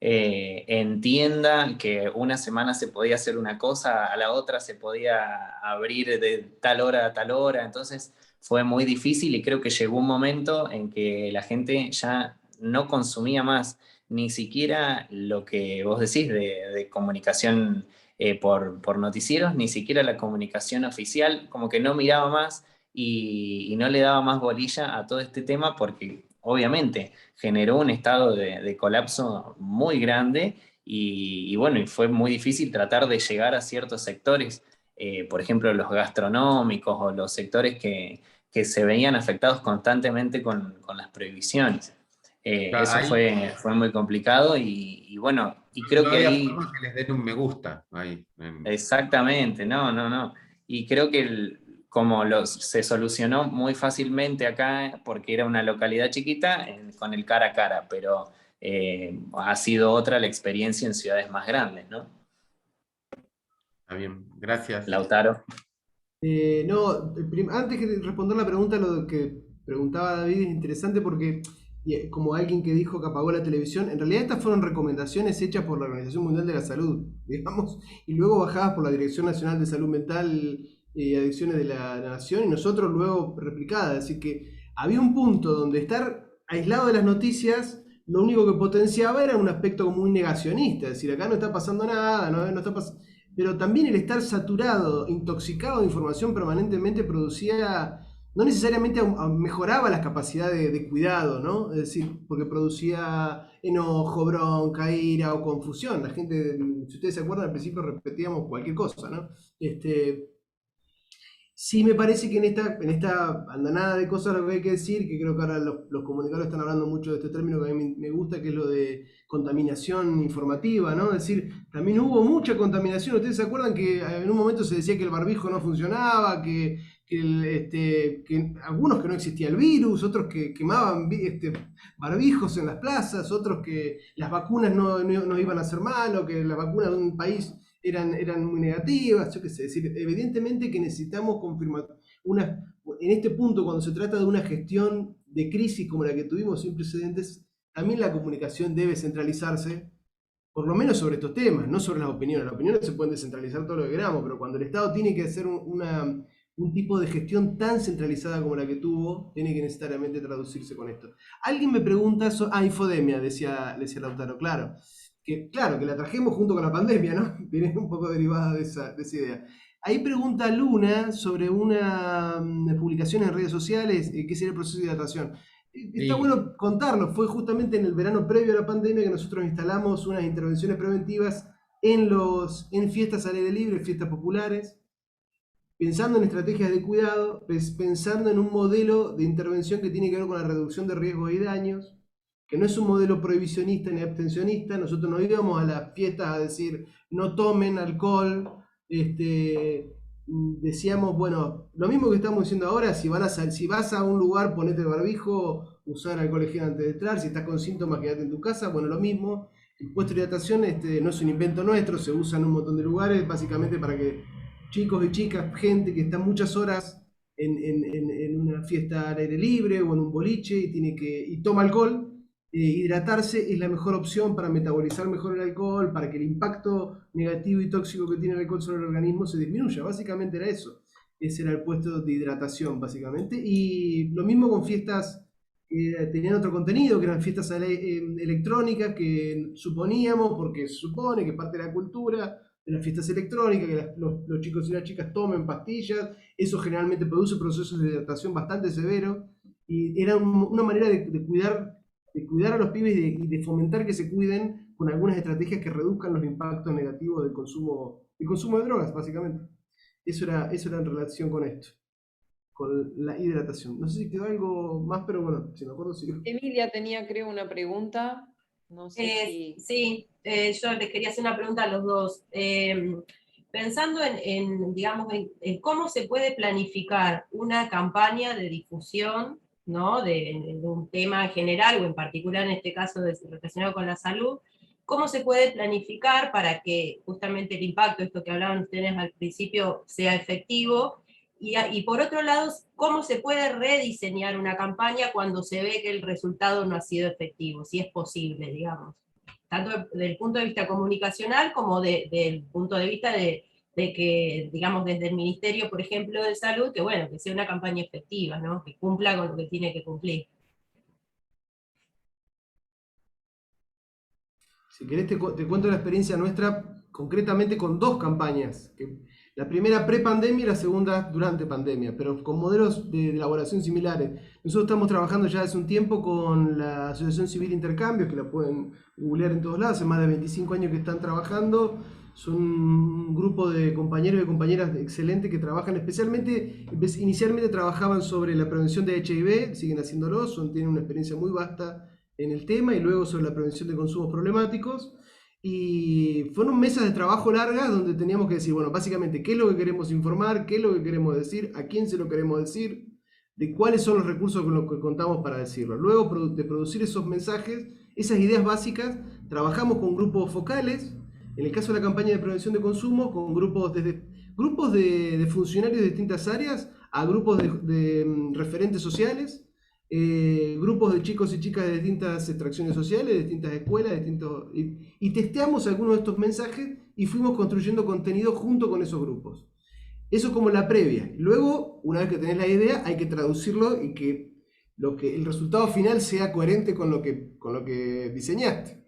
entienda que una semana se podía hacer una cosa, a la otra se podía abrir de tal hora a tal hora, entonces fue muy difícil y creo que llegó un momento en que la gente ya no consumía más ni siquiera lo que vos decís de comunicación por noticieros, ni siquiera la comunicación oficial, como que no miraba más y no le daba más bolilla a todo este tema porque obviamente generó un estado de colapso muy grande y bueno, y fue muy difícil tratar de llegar a ciertos sectores, por ejemplo los gastronómicos o los sectores que se veían afectados constantemente con las prohibiciones. Eso fue muy complicado y bueno, y creo no que había ahí... forma que les den un me gusta ahí. Exactamente, no. Y creo que como se solucionó muy fácilmente acá, porque era una localidad chiquita, con el cara a cara, pero ha sido otra la experiencia en ciudades más grandes, ¿no? Está bien, gracias. Lautaro. No, antes de responder la pregunta, lo que preguntaba David es interesante porque, como alguien que dijo que apagó la televisión, en realidad estas fueron recomendaciones hechas por la Organización Mundial de la Salud, digamos, y luego bajadas por la Dirección Nacional de Salud Mental y Adicciones de la Nación, y nosotros luego replicadas. Así que había un punto donde estar aislado de las noticias, lo único que potenciaba era un aspecto muy negacionista, es decir, acá no está pasando nada, no está pasando... Pero también el estar saturado, intoxicado de información permanentemente producía, no necesariamente mejoraba las capacidades de cuidado, ¿no? Es decir, porque producía enojo, bronca, ira o confusión. La gente, si ustedes se acuerdan, al principio repetíamos cualquier cosa, ¿no? Sí me parece que en esta andanada de cosas lo que hay que decir, que creo que ahora los comunicadores están hablando mucho de este término que a mí me gusta, que es lo de contaminación informativa, ¿no? Es decir, también hubo mucha contaminación. ¿Ustedes se acuerdan que en un momento se decía que el barbijo no funcionaba, que algunos que no existía el virus, otros que quemaban barbijos en las plazas, otros que las vacunas no iban a hacer mal, o que las vacunas de un país eran muy negativas, yo qué sé, es decir, evidentemente que necesitamos confirmar en este punto, cuando se trata de una gestión de crisis como la que tuvimos sin precedentes, también la comunicación debe centralizarse, por lo menos sobre estos temas, no sobre las opiniones. Las opiniones se pueden descentralizar todo lo que queramos, pero cuando el Estado tiene que hacer un tipo de gestión tan centralizada como la que tuvo, tiene que necesariamente traducirse con esto. Alguien me pregunta, infodemia, decía Lautaro, claro que la trajimos junto con la pandemia, ¿no? Viene un poco derivada de esa idea. Ahí pregunta Luna sobre una publicación en redes sociales, ¿qué sería el proceso de hidratación? Está bueno contarlo, fue justamente en el verano previo a la pandemia que nosotros instalamos unas intervenciones preventivas en fiestas al aire libre, fiestas populares, pensando en estrategias de cuidado, pensando en un modelo de intervención que tiene que ver con la reducción de riesgos y daños, que no es un modelo prohibicionista ni abstencionista. Nosotros no íbamos a las fiestas a decir no tomen alcohol, decíamos, bueno, lo mismo que estamos diciendo ahora, si vas a un lugar, ponete el barbijo, usar alcohol gel antes de entrar, si estás con síntomas, quédate en tu casa, bueno, lo mismo. El puesto de hidratación no es un invento nuestro, se usa en un montón de lugares, básicamente para que chicos y chicas, gente que está muchas horas en una fiesta al aire libre o en un boliche y toma alcohol, hidratarse es la mejor opción para metabolizar mejor el alcohol, para que el impacto negativo y tóxico que tiene el alcohol sobre el organismo se disminuya. Básicamente era eso. Ese era el puesto de hidratación, básicamente. Y lo mismo con fiestas que tenían otro contenido, que eran fiestas electrónicas, que suponíamos, porque se supone que parte de la cultura de las fiestas electrónicas, que los chicos y las chicas tomen pastillas. Eso generalmente produce procesos de hidratación bastante severos. Y era una manera de cuidar a los pibes y de fomentar que se cuiden con algunas estrategias que reduzcan los impactos negativos del consumo de drogas, básicamente. Eso era en relación con esto, con la hidratación. No sé si quedó algo más, pero bueno, si me acuerdo, sí. Emilia tenía, creo, una pregunta. No sé si... Sí, yo les quería hacer una pregunta a los dos. Pensando digamos, en cómo se puede planificar una campaña de difusión, ¿no? de un tema general, o en particular en este caso relacionado con la salud, ¿cómo se puede planificar para que justamente el impacto, esto que hablaban ustedes al principio, sea efectivo? Y por otro lado, ¿cómo se puede rediseñar una campaña cuando se ve que el resultado no ha sido efectivo? Si es posible, digamos. Tanto desde el punto de vista comunicacional como del punto de vista de que, digamos, desde el Ministerio, por ejemplo, de Salud, que bueno, que sea una campaña efectiva, ¿no? Que cumpla con lo que tiene que cumplir. Si querés te cuento la experiencia nuestra concretamente con dos campañas. La primera pre-pandemia y la segunda durante pandemia, pero con modelos de elaboración similares. Nosotros estamos trabajando ya hace un tiempo con la Asociación Civil Intercambios, que la pueden googlear en todos lados, hace más de 25 años que están trabajando. Son un grupo de compañeros y compañeras excelentes que trabajan especialmente, inicialmente trabajaban sobre la prevención de HIV, siguen haciéndolo, tienen una experiencia muy vasta en el tema, y luego sobre la prevención de consumos problemáticos. Y fueron mesas de trabajo largas donde teníamos que decir, bueno, básicamente, ¿qué es lo que queremos informar? ¿Qué es lo que queremos decir? ¿A quién se lo queremos decir? ¿De cuáles son los recursos con los que contamos para decirlo? Luego de producir esos mensajes, esas ideas básicas, trabajamos con grupos focales, en el caso de la campaña de prevención de consumo, con grupos de funcionarios de distintas áreas a grupos de referentes sociales, grupos de chicos y chicas de distintas extracciones sociales, de distintas escuelas, y testeamos algunos de estos mensajes y fuimos construyendo contenido junto con esos grupos. Eso como la previa. Luego, una vez que tenés la idea, hay que traducirlo y que el resultado final sea coherente con lo que diseñaste.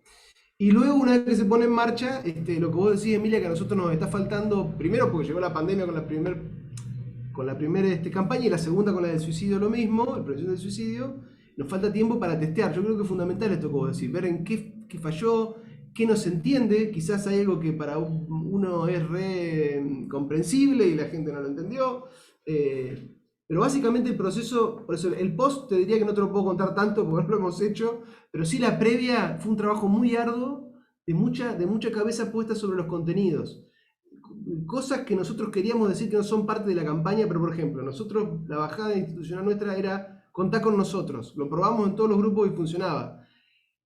Y luego, una vez que se pone en marcha, lo que vos decís, Emilia, que a nosotros nos está faltando, primero porque llegó la pandemia con la primera campaña, y la segunda con la del suicidio lo mismo, la prevención del suicidio, nos falta tiempo para testear. Yo creo que es fundamental esto que vos decís, ver en qué falló, qué no se entiende, quizás hay algo que para uno es re comprensible y la gente no lo entendió, pero básicamente el proceso, por eso el post te diría que no te lo puedo contar tanto porque no lo hemos hecho, pero sí la previa fue un trabajo muy arduo, de mucha cabeza puesta sobre los contenidos. Cosas que nosotros queríamos decir que no son parte de la campaña, pero por ejemplo, nosotros, la bajada institucional nuestra era contar con nosotros. Lo probamos en todos los grupos y funcionaba.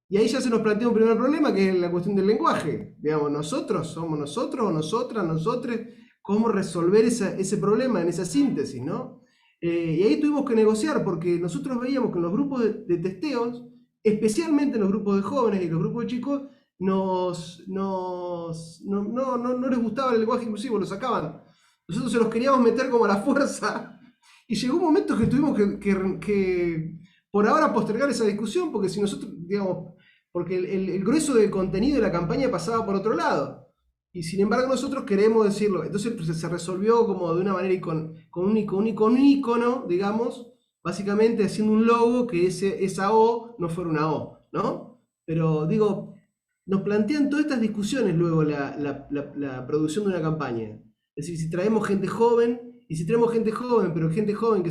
Y ahí ya se nos plantea un primer problema, que es la cuestión del lenguaje. Digamos, nosotros, somos nosotros, o nosotras, nosotres, cómo resolver ese problema en esa síntesis, ¿no? Y ahí tuvimos que negociar, porque nosotros veíamos que en los grupos de testeos, especialmente en los grupos de jóvenes y los grupos de chicos, no les gustaba el lenguaje inclusivo, lo sacaban. Nosotros se los queríamos meter como a la fuerza, y llegó un momento que tuvimos que por ahora postergar esa discusión, porque si nosotros, digamos, porque el grueso del contenido de la campaña pasaba por otro lado, y sin embargo nosotros queremos decirlo. Entonces se resolvió como de una manera con un icono, digamos, básicamente haciendo un logo que esa O no fuera una O, ¿no? Pero digo, nos plantean todas estas discusiones luego la producción de una campaña. Es decir, si traemos gente joven, pero gente joven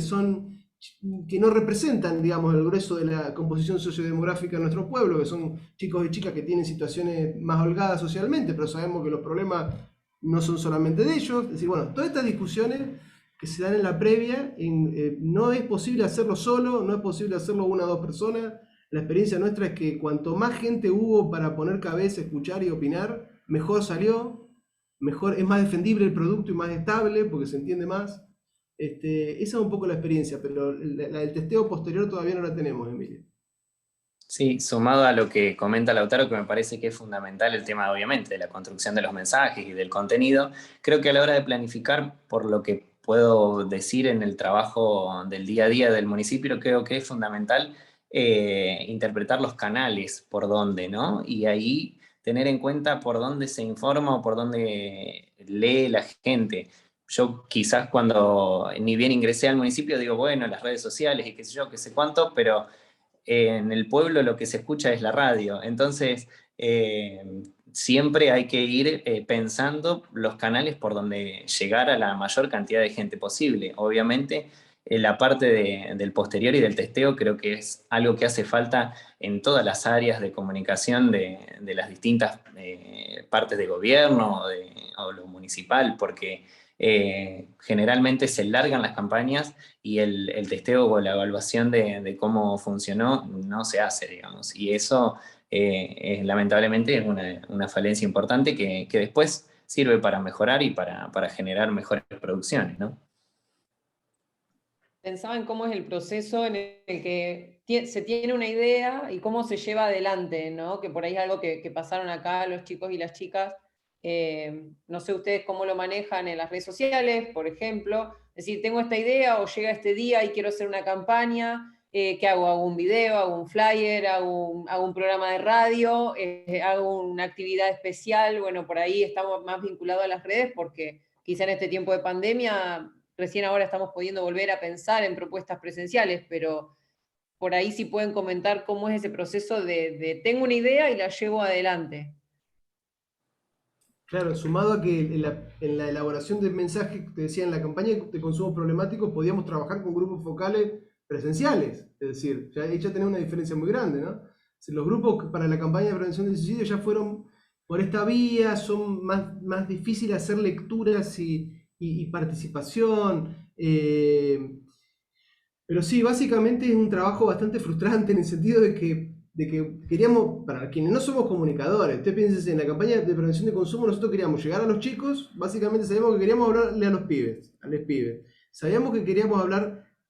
que no representan, digamos, el grueso de la composición sociodemográfica de nuestro pueblo, que son chicos y chicas que tienen situaciones más holgadas socialmente, pero sabemos que los problemas no son solamente de ellos. Es decir, bueno, todas estas discusiones que se dan en la previa, no es posible hacerlo solo, no es posible hacerlo una o dos personas. La experiencia nuestra es que cuanto más gente hubo para poner cabeza, escuchar y opinar, mejor salió, mejor, es más defendible el producto y más estable porque se entiende más. Esa es un poco la experiencia, pero la del testeo posterior todavía no la tenemos, Emilia. Sí, sumado a lo que comenta Lautaro, que me parece que es fundamental el tema, obviamente, de la construcción de los mensajes y del contenido, creo que a la hora de planificar, por lo que puedo decir en el trabajo del día a día del municipio, creo que es fundamental interpretar los canales por dónde, ¿no? Y ahí tener en cuenta por dónde se informa o por dónde lee la gente. Yo quizás cuando ni bien ingresé al municipio digo, bueno, las redes sociales y qué sé yo, qué sé cuánto, pero en el pueblo lo que se escucha es la radio. Entonces, siempre hay que ir pensando los canales por donde llegar a la mayor cantidad de gente posible. Obviamente, la parte del posterior y del testeo creo que es algo que hace falta en todas las áreas de comunicación de las distintas partes de gobierno o lo municipal, porque generalmente se largan las campañas y el testeo o la evaluación de cómo funcionó no se hace, digamos. Y eso lamentablemente es una falencia importante que después sirve para mejorar y para generar mejores producciones, ¿no? pensaba en cómo es el proceso en el que se tiene una idea y cómo se lleva adelante, ¿no? Que por ahí es algo que pasaron acá los chicos y las chicas. No sé ustedes cómo lo manejan en las redes sociales, por ejemplo. Es decir, tengo esta idea o llega este día y quiero hacer una campaña. ¿Qué hago? ¿Hago un video? ¿Hago un flyer? ¿Hago un programa de radio? ¿Hago una actividad especial? Bueno, por ahí estamos más vinculados a las redes porque quizá en este tiempo de pandemia, recién ahora estamos pudiendo volver a pensar en propuestas presenciales, pero por ahí sí pueden comentar cómo es ese proceso de tengo una idea y la llevo adelante. Claro, sumado a que en la elaboración del mensaje, te decía, en la campaña de consumos problemáticos podíamos trabajar con grupos focales presenciales, es decir, ya tenía una diferencia muy grande, ¿no? Los grupos para la campaña de prevención del suicidio ya fueron por esta vía, son más difíciles hacer lecturas y participación, pero sí, básicamente es un trabajo bastante frustrante en el sentido de que queríamos, para quienes no somos comunicadores, usted piense en la campaña de prevención de consumo, nosotros queríamos llegar a los chicos, básicamente sabíamos que queríamos hablarle a los pibes, sabíamos que queríamos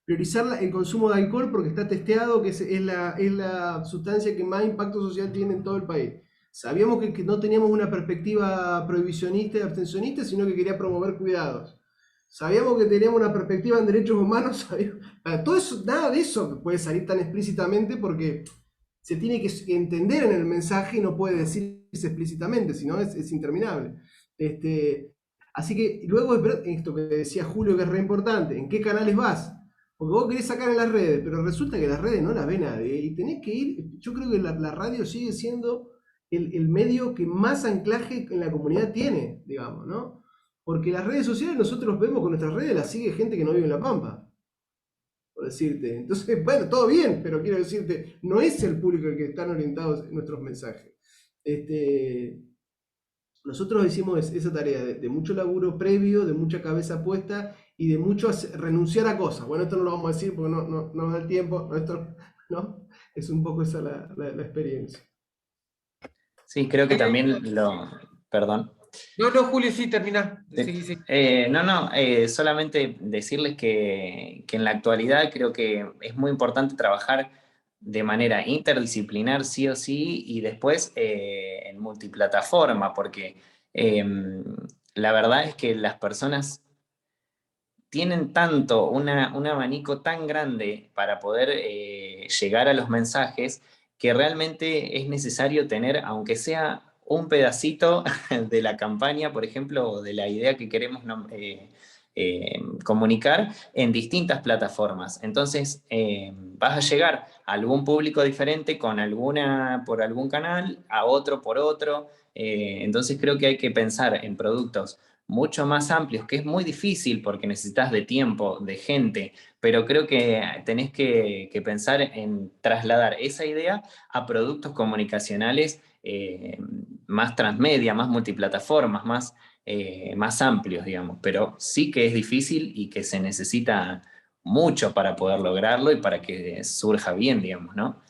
priorizar el consumo de alcohol porque está testeado que es la sustancia que más impacto social tiene en todo el país. Sabíamos que no teníamos una perspectiva prohibicionista y abstencionista, sino que quería promover cuidados. Sabíamos que teníamos una perspectiva en derechos humanos, todo eso, nada de eso puede salir tan explícitamente porque se tiene que entender en el mensaje y no puede decirse explícitamente, si no es interminable. Así que luego esto que decía Julio que es re importante, ¿en qué canales vas? Porque vos querés sacar en las redes, pero resulta que las redes no las ve nadie y tenés que ir, yo creo que la radio sigue siendo el medio que más anclaje en la comunidad tiene, digamos, ¿no? Porque las redes sociales nosotros vemos con nuestras redes, las sigue gente que no vive en La Pampa, por decirte. Entonces, bueno, todo bien, pero quiero decirte, no es el público al que están orientados nuestros mensajes. Nosotros hicimos esa tarea de mucho laburo previo, de mucha cabeza puesta y de mucho renunciar a cosas. Bueno, esto no lo vamos a decir porque no nos da el tiempo, ¿no? Es un poco esa la experiencia. Sí, creo que también Perdón. No, Julio, sí, termina. Sí. Solamente decirles que en la actualidad creo que es muy importante trabajar de manera interdisciplinar, sí o sí, y después en multiplataforma, porque la verdad es que las personas tienen tanto un abanico tan grande para poder llegar a los mensajes que realmente es necesario tener, aunque sea un pedacito de la campaña, por ejemplo, o de la idea que queremos comunicar en distintas plataformas. Entonces, vas a llegar a algún público diferente por algún canal, a otro por otro. Entonces, creo que hay que pensar en productos mucho más amplios, que es muy difícil porque necesitas de tiempo, de gente, pero creo que tenés que pensar en trasladar esa idea a productos comunicacionales más transmedia, más multiplataformas, más amplios, digamos, pero sí que es difícil y que se necesita mucho para poder lograrlo y para que surja bien, digamos, ¿no?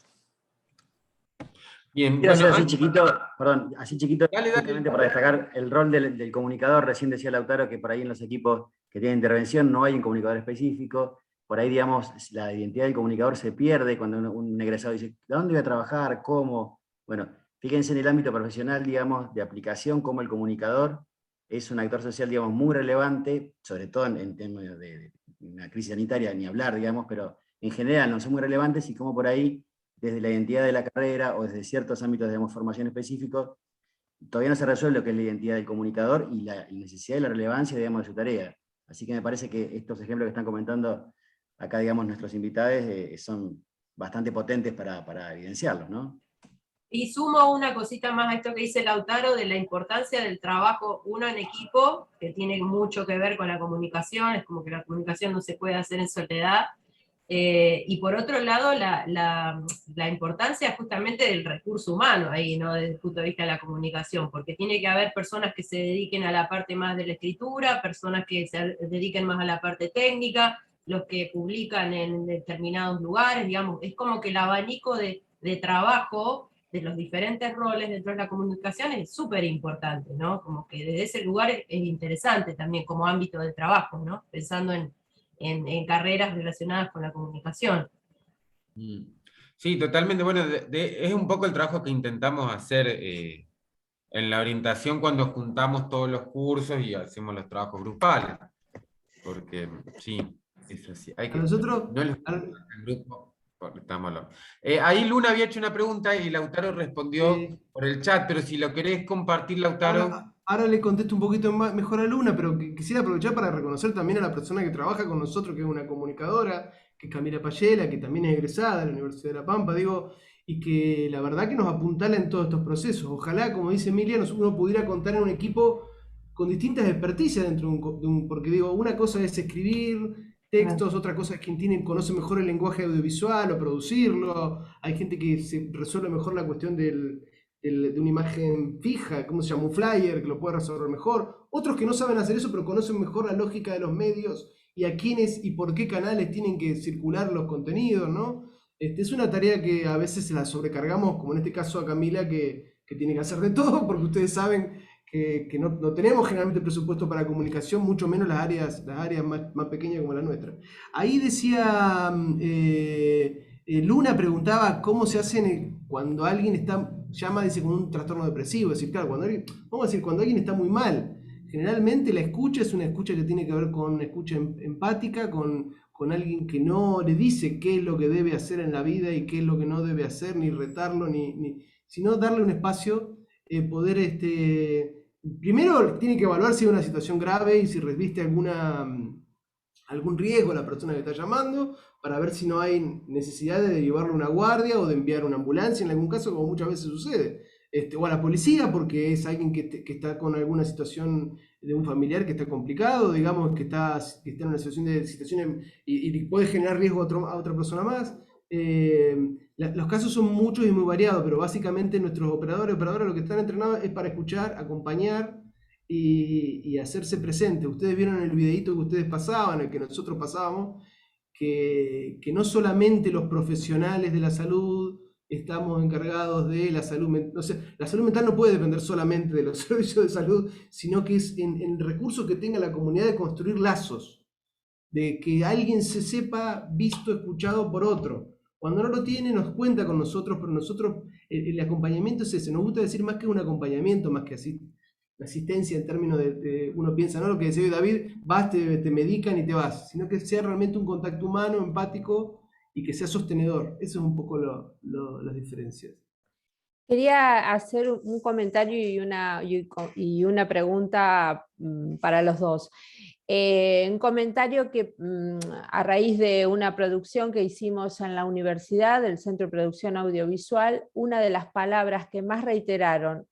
Bien, quiero hacer así chiquito, justamente para destacar el rol del comunicador. Recién decía Lautaro que por ahí en los equipos que tienen intervención no hay un comunicador específico. Por ahí, digamos, la identidad del comunicador se pierde cuando un egresado dice, ¿de dónde voy a trabajar? ¿Cómo? Bueno, fíjense en el ámbito profesional, digamos, de aplicación, como el comunicador es un actor social, digamos, muy relevante, sobre todo en temas de una crisis sanitaria, ni hablar, digamos, pero en general no son muy relevantes y como por ahí, desde la identidad de la carrera o desde ciertos ámbitos de formación específicos, todavía no se resuelve lo que es la identidad del comunicador y la necesidad y la relevancia, digamos, de su tarea. Así que me parece que estos ejemplos que están comentando acá, digamos, nuestros invitados son bastante potentes para evidenciarlos, ¿no? Y sumo una cosita más a esto que dice Lautaro de la importancia del trabajo uno en equipo, que tiene mucho que ver con la comunicación, es como que la comunicación no se puede hacer en soledad. Y por otro lado, la importancia justamente del recurso humano ahí, ¿no? Desde el punto de vista de la comunicación, porque tiene que haber personas que se dediquen a la parte más de la escritura, personas que se dediquen más a la parte técnica, los que publican en determinados lugares, digamos, es como que el abanico de trabajo de los diferentes roles dentro de la comunicación es súper importante, ¿no? Como que desde ese lugar es interesante también como ámbito de trabajo, ¿no? Pensando en en carreras relacionadas con la comunicación. Sí, totalmente. Bueno, es un poco el trabajo que intentamos hacer en la orientación cuando juntamos todos los cursos y hacemos los trabajos grupales. Porque sí, es así. Hay A que, nosotros, no les el grupo, porque estamos hablando. Ahí Luna había hecho una pregunta y Lautaro respondió por el chat, pero si lo querés compartir, Lautaro. ahora le contesto un poquito mejor a Luna, pero quisiera aprovechar para reconocer también a la persona que trabaja con nosotros, que es una comunicadora, que es Camila Payela, que también es egresada de la Universidad de La Pampa, digo, y que la verdad que nos apuntala en todos estos procesos. Ojalá, como dice Emilia, uno pudiera contar en un equipo con distintas experticias dentro de un, porque digo, una cosa es escribir textos, otra cosa es quien conoce mejor el lenguaje audiovisual o producirlo, hay gente que se resuelve mejor la cuestión de una imagen fija, ¿cómo se llama? Un flyer, que lo puede resolver mejor, otros que no saben hacer eso pero conocen mejor la lógica de los medios y a quiénes y por qué canales tienen que circular los contenidos, ¿no? Es una tarea que a veces la sobrecargamos, como en este caso a Camila, que tiene que hacer de todo, porque ustedes saben que no tenemos generalmente presupuesto para comunicación, mucho menos las áreas más pequeñas como la nuestra. Ahí decía, Luna preguntaba cómo se hace cuando alguien llama, dice, con un trastorno depresivo. Es decir, claro, vamos a decir, cuando alguien está muy mal, generalmente la escucha es una escucha que tiene que ver con escucha empática, con alguien que no le dice qué es lo que debe hacer en la vida y qué es lo que no debe hacer, ni retarlo, sino darle un espacio, poder, primero tiene que evaluar si es una situación grave y si reviste algún riesgo a la persona que está llamando, para ver si no hay necesidad de derivarlo a una guardia o de enviar una ambulancia, en algún caso, como muchas veces sucede. O a la policía, porque es alguien que está con alguna situación de un familiar que está complicado, digamos, que está en una situación y puede generar riesgo a otra persona más. Los casos son muchos y muy variados, pero básicamente nuestros operadoras lo que están entrenados es para escuchar, acompañar y hacerse presente. Ustedes vieron en el videíto que ustedes pasaban, el que nosotros pasábamos, que no solamente los profesionales de la salud estamos encargados de la salud mental. O sea, la salud mental no puede depender solamente de los servicios de salud, sino que es en el recurso que tenga la comunidad de construir lazos, de que alguien se sepa visto, escuchado por otro. Cuando no lo tiene, nos cuenta con nosotros, pero nosotros, el acompañamiento es ese. Nos gusta decir más que un acompañamiento, más que así, la asistencia en términos de uno piensa, no lo que decía David, vas, te medican y te vas, sino que sea realmente un contacto humano, empático, y que sea sostenedor. Eso es un poco las diferencias. Quería hacer un comentario y una pregunta para los dos. Un comentario que a raíz de una producción que hicimos en la universidad, del Centro de Producción Audiovisual, una de las palabras que más reiteraron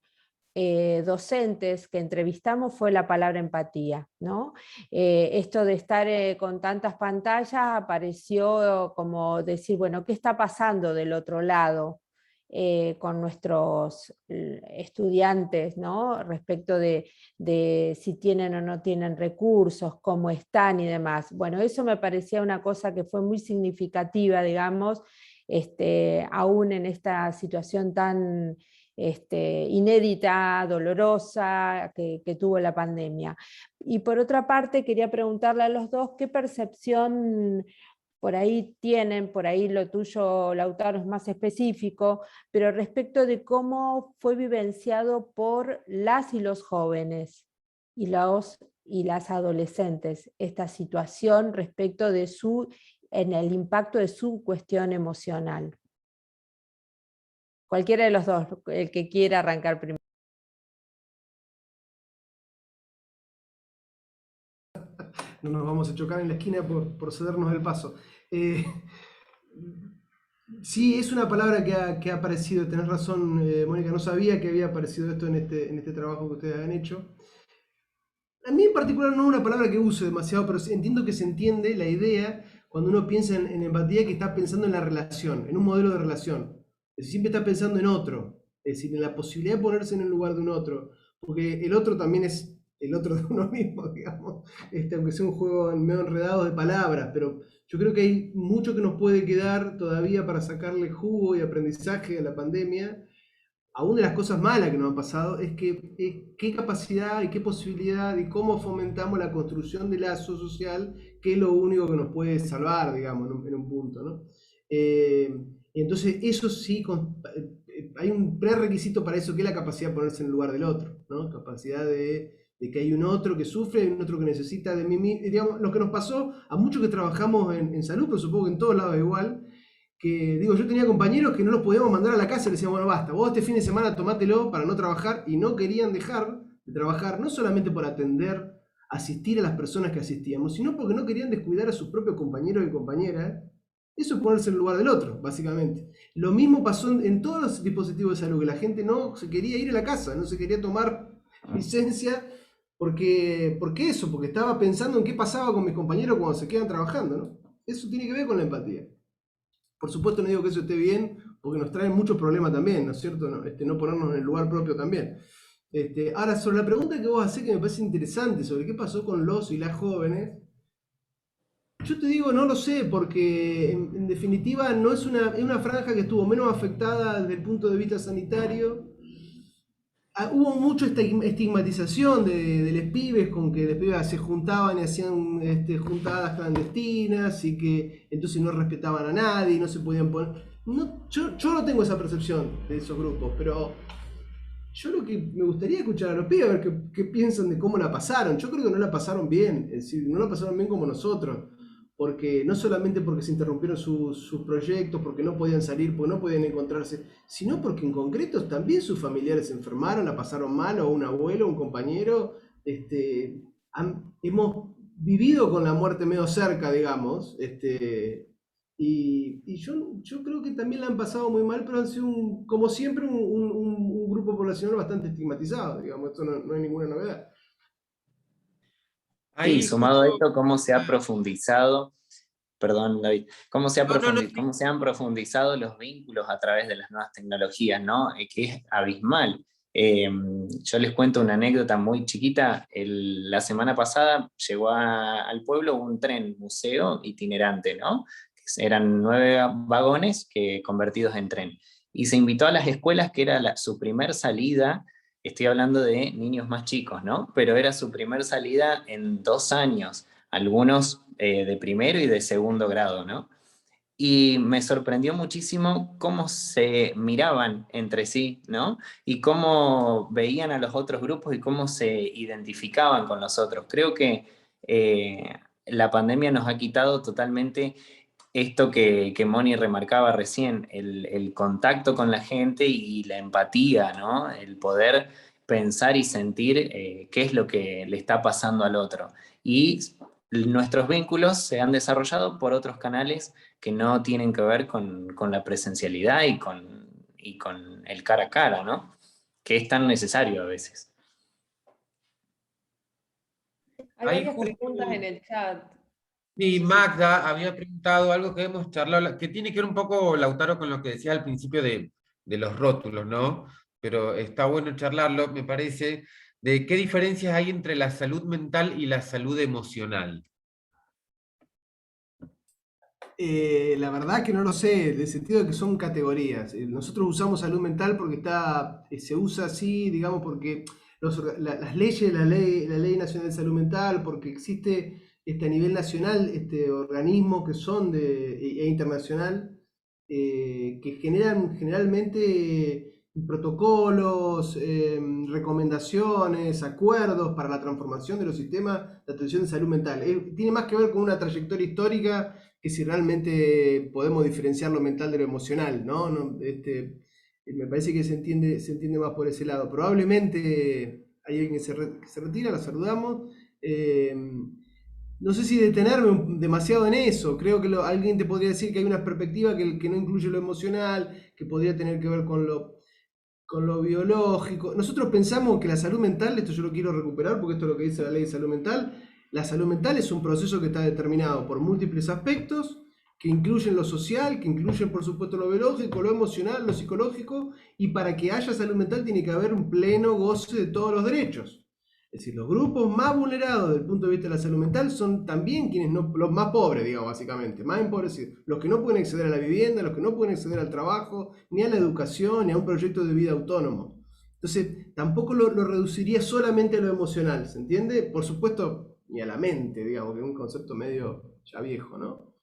docentes que entrevistamos fue la palabra empatía, ¿no? Esto de estar con tantas pantallas apareció como decir, bueno, ¿qué está pasando del otro lado con nuestros estudiantes, ¿no? Respecto de si tienen o no tienen recursos, cómo están y demás? Bueno, eso me parecía una cosa que fue muy significativa, digamos, aún en esta situación tan inédita, dolorosa que tuvo la pandemia. Y por otra parte, quería preguntarle a los dos qué percepción por ahí tienen, por ahí lo tuyo, Lautaro, es más específico, pero respecto de cómo fue vivenciado por las y los jóvenes y las adolescentes esta situación respecto de en el impacto de su cuestión emocional. Cualquiera de los dos, el que quiera arrancar primero. No nos vamos a chocar en la esquina por cedernos el paso. Sí, es una palabra que ha aparecido, tenés razón, Mónica, no sabía que había aparecido esto en este trabajo que ustedes han hecho. A mí en particular no es una palabra que use demasiado, pero entiendo que se entiende la idea cuando uno piensa en empatía, que está pensando en la relación, en un modelo de relación. Es decir, siempre está pensando en otro, es decir, en la posibilidad de ponerse en el lugar de un otro, porque el otro también es el otro de uno mismo, digamos, aunque sea un juego medio enredado de palabras, pero yo creo que hay mucho que nos puede quedar todavía para sacarle jugo y aprendizaje a la pandemia, aún de las cosas malas que nos han pasado, es que qué capacidad y qué posibilidad y cómo fomentamos la construcción de lazo social, que es lo único que nos puede salvar, digamos, en un punto, ¿no? Entonces, eso sí, hay un prerequisito para eso, que es la capacidad de ponerse en el lugar del otro, ¿no? Capacidad de que hay un otro que sufre, hay un otro que necesita de mí, digamos, lo que nos pasó a muchos que trabajamos en salud, pero supongo que en todos lados igual, que digo, yo tenía compañeros que no los podíamos mandar a la casa, y les decíamos, bueno, basta, vos este fin de semana tomátelo para no trabajar, y no querían dejar de trabajar, no solamente por atender, asistir a las personas que asistíamos, sino porque no querían descuidar a sus propios compañeros y compañeras. Eso es ponerse en el lugar del otro, básicamente. Lo mismo pasó en todos los dispositivos de salud, que la gente no se quería ir a la casa, no se quería tomar licencia, porque estaba pensando en qué pasaba con mis compañeros cuando se quedan trabajando, ¿no? Eso tiene que ver con la empatía. Por supuesto no digo que eso esté bien, porque nos trae muchos problemas también, ¿no es cierto? No ponernos en el lugar propio también. Ahora, sobre la pregunta que vos hacés, que me parece interesante, sobre qué pasó con los y las jóvenes, yo te digo, no lo sé, porque en definitiva no es una franja que estuvo menos afectada desde el punto de vista sanitario. Hubo mucha estigmatización de los pibes, con que los pibes se juntaban y hacían juntadas clandestinas y que entonces no respetaban a nadie y no se podían poner... yo no tengo esa percepción de esos grupos, pero yo lo que me gustaría escuchar a los pibes, a ver qué piensan de cómo la pasaron. Yo creo que no la pasaron bien, es decir, no la pasaron bien como nosotros. Porque no solamente porque se interrumpieron sus proyectos, porque no podían salir, porque no podían encontrarse, sino porque en concreto también sus familiares se enfermaron, la pasaron mal, o un abuelo, un compañero. Hemos vivido con la muerte medio cerca, digamos, y yo creo que también la han pasado muy mal, pero han sido, como siempre, un grupo poblacional bastante estigmatizado, digamos, esto no hay ninguna novedad. Sí, sumado a esto, cómo se ha profundizado, perdón David, cómo se han profundizado los vínculos a través de las nuevas tecnologías, ¿no? Que es abismal. Yo les cuento una anécdota muy chiquita. La semana pasada llegó al pueblo un tren museo itinerante, ¿no? Eran 9 vagones convertidos en tren. Y se invitó a las escuelas, que era su primer salida. Estoy hablando de niños más chicos, ¿no? Pero era su primer salida en 2 años, algunos de primero y de segundo grado, ¿no? Y me sorprendió muchísimo cómo se miraban entre sí, ¿no? Y cómo veían a los otros grupos y cómo se identificaban con los otros. Creo que la pandemia nos ha quitado totalmente esto que Moni remarcaba recién, el contacto con la gente y la empatía, ¿no? El poder pensar y sentir qué es lo que le está pasando al otro. Y nuestros vínculos se han desarrollado por otros canales que no tienen que ver con la presencialidad y con el cara a cara, ¿no? Que es tan necesario a veces. Hay varias preguntas en el chat. Sí, Magda había preguntado algo que hemos charlado, que tiene que ver un poco, Lautaro, con lo que decía al principio de los rótulos, ¿no? Pero está bueno charlarlo, me parece, de qué diferencias hay entre la salud mental y la salud emocional. La verdad que no lo sé, en el sentido de que son categorías. Nosotros usamos salud mental porque se usa así, digamos, porque las leyes, la Ley Nacional de Salud Mental, porque existe a nivel nacional organismos que son e internacional, que generan generalmente protocolos, recomendaciones, acuerdos para la transformación de los sistemas de atención de salud mental. Tiene más que ver con una trayectoria histórica que si realmente podemos diferenciar lo mental de lo emocional, ¿no? Me parece que se entiende más por ese lado. Probablemente hay alguien que se retira, la saludamos. No sé si detenerme demasiado en eso. Creo que alguien te podría decir que hay una perspectiva que no incluye lo emocional, que podría tener que ver con lo biológico. Nosotros pensamos que la salud mental, esto yo lo quiero recuperar porque esto es lo que dice la Ley de Salud Mental, la salud mental es un proceso que está determinado por múltiples aspectos, que incluyen lo social, que incluyen por supuesto lo biológico, lo emocional, lo psicológico, y para que haya salud mental tiene que haber un pleno goce de todos los derechos. Es decir, los grupos más vulnerados desde el punto de vista de la salud mental son también quienes no, los más pobres, digamos, básicamente, más empobrecidos. Los que no pueden acceder a la vivienda, los que no pueden acceder al trabajo, ni a la educación, ni a un proyecto de vida autónomo. Entonces, tampoco lo reduciría solamente a lo emocional, ¿se entiende? Por supuesto, ni a la mente, digamos, que es un concepto medio ya viejo, ¿no?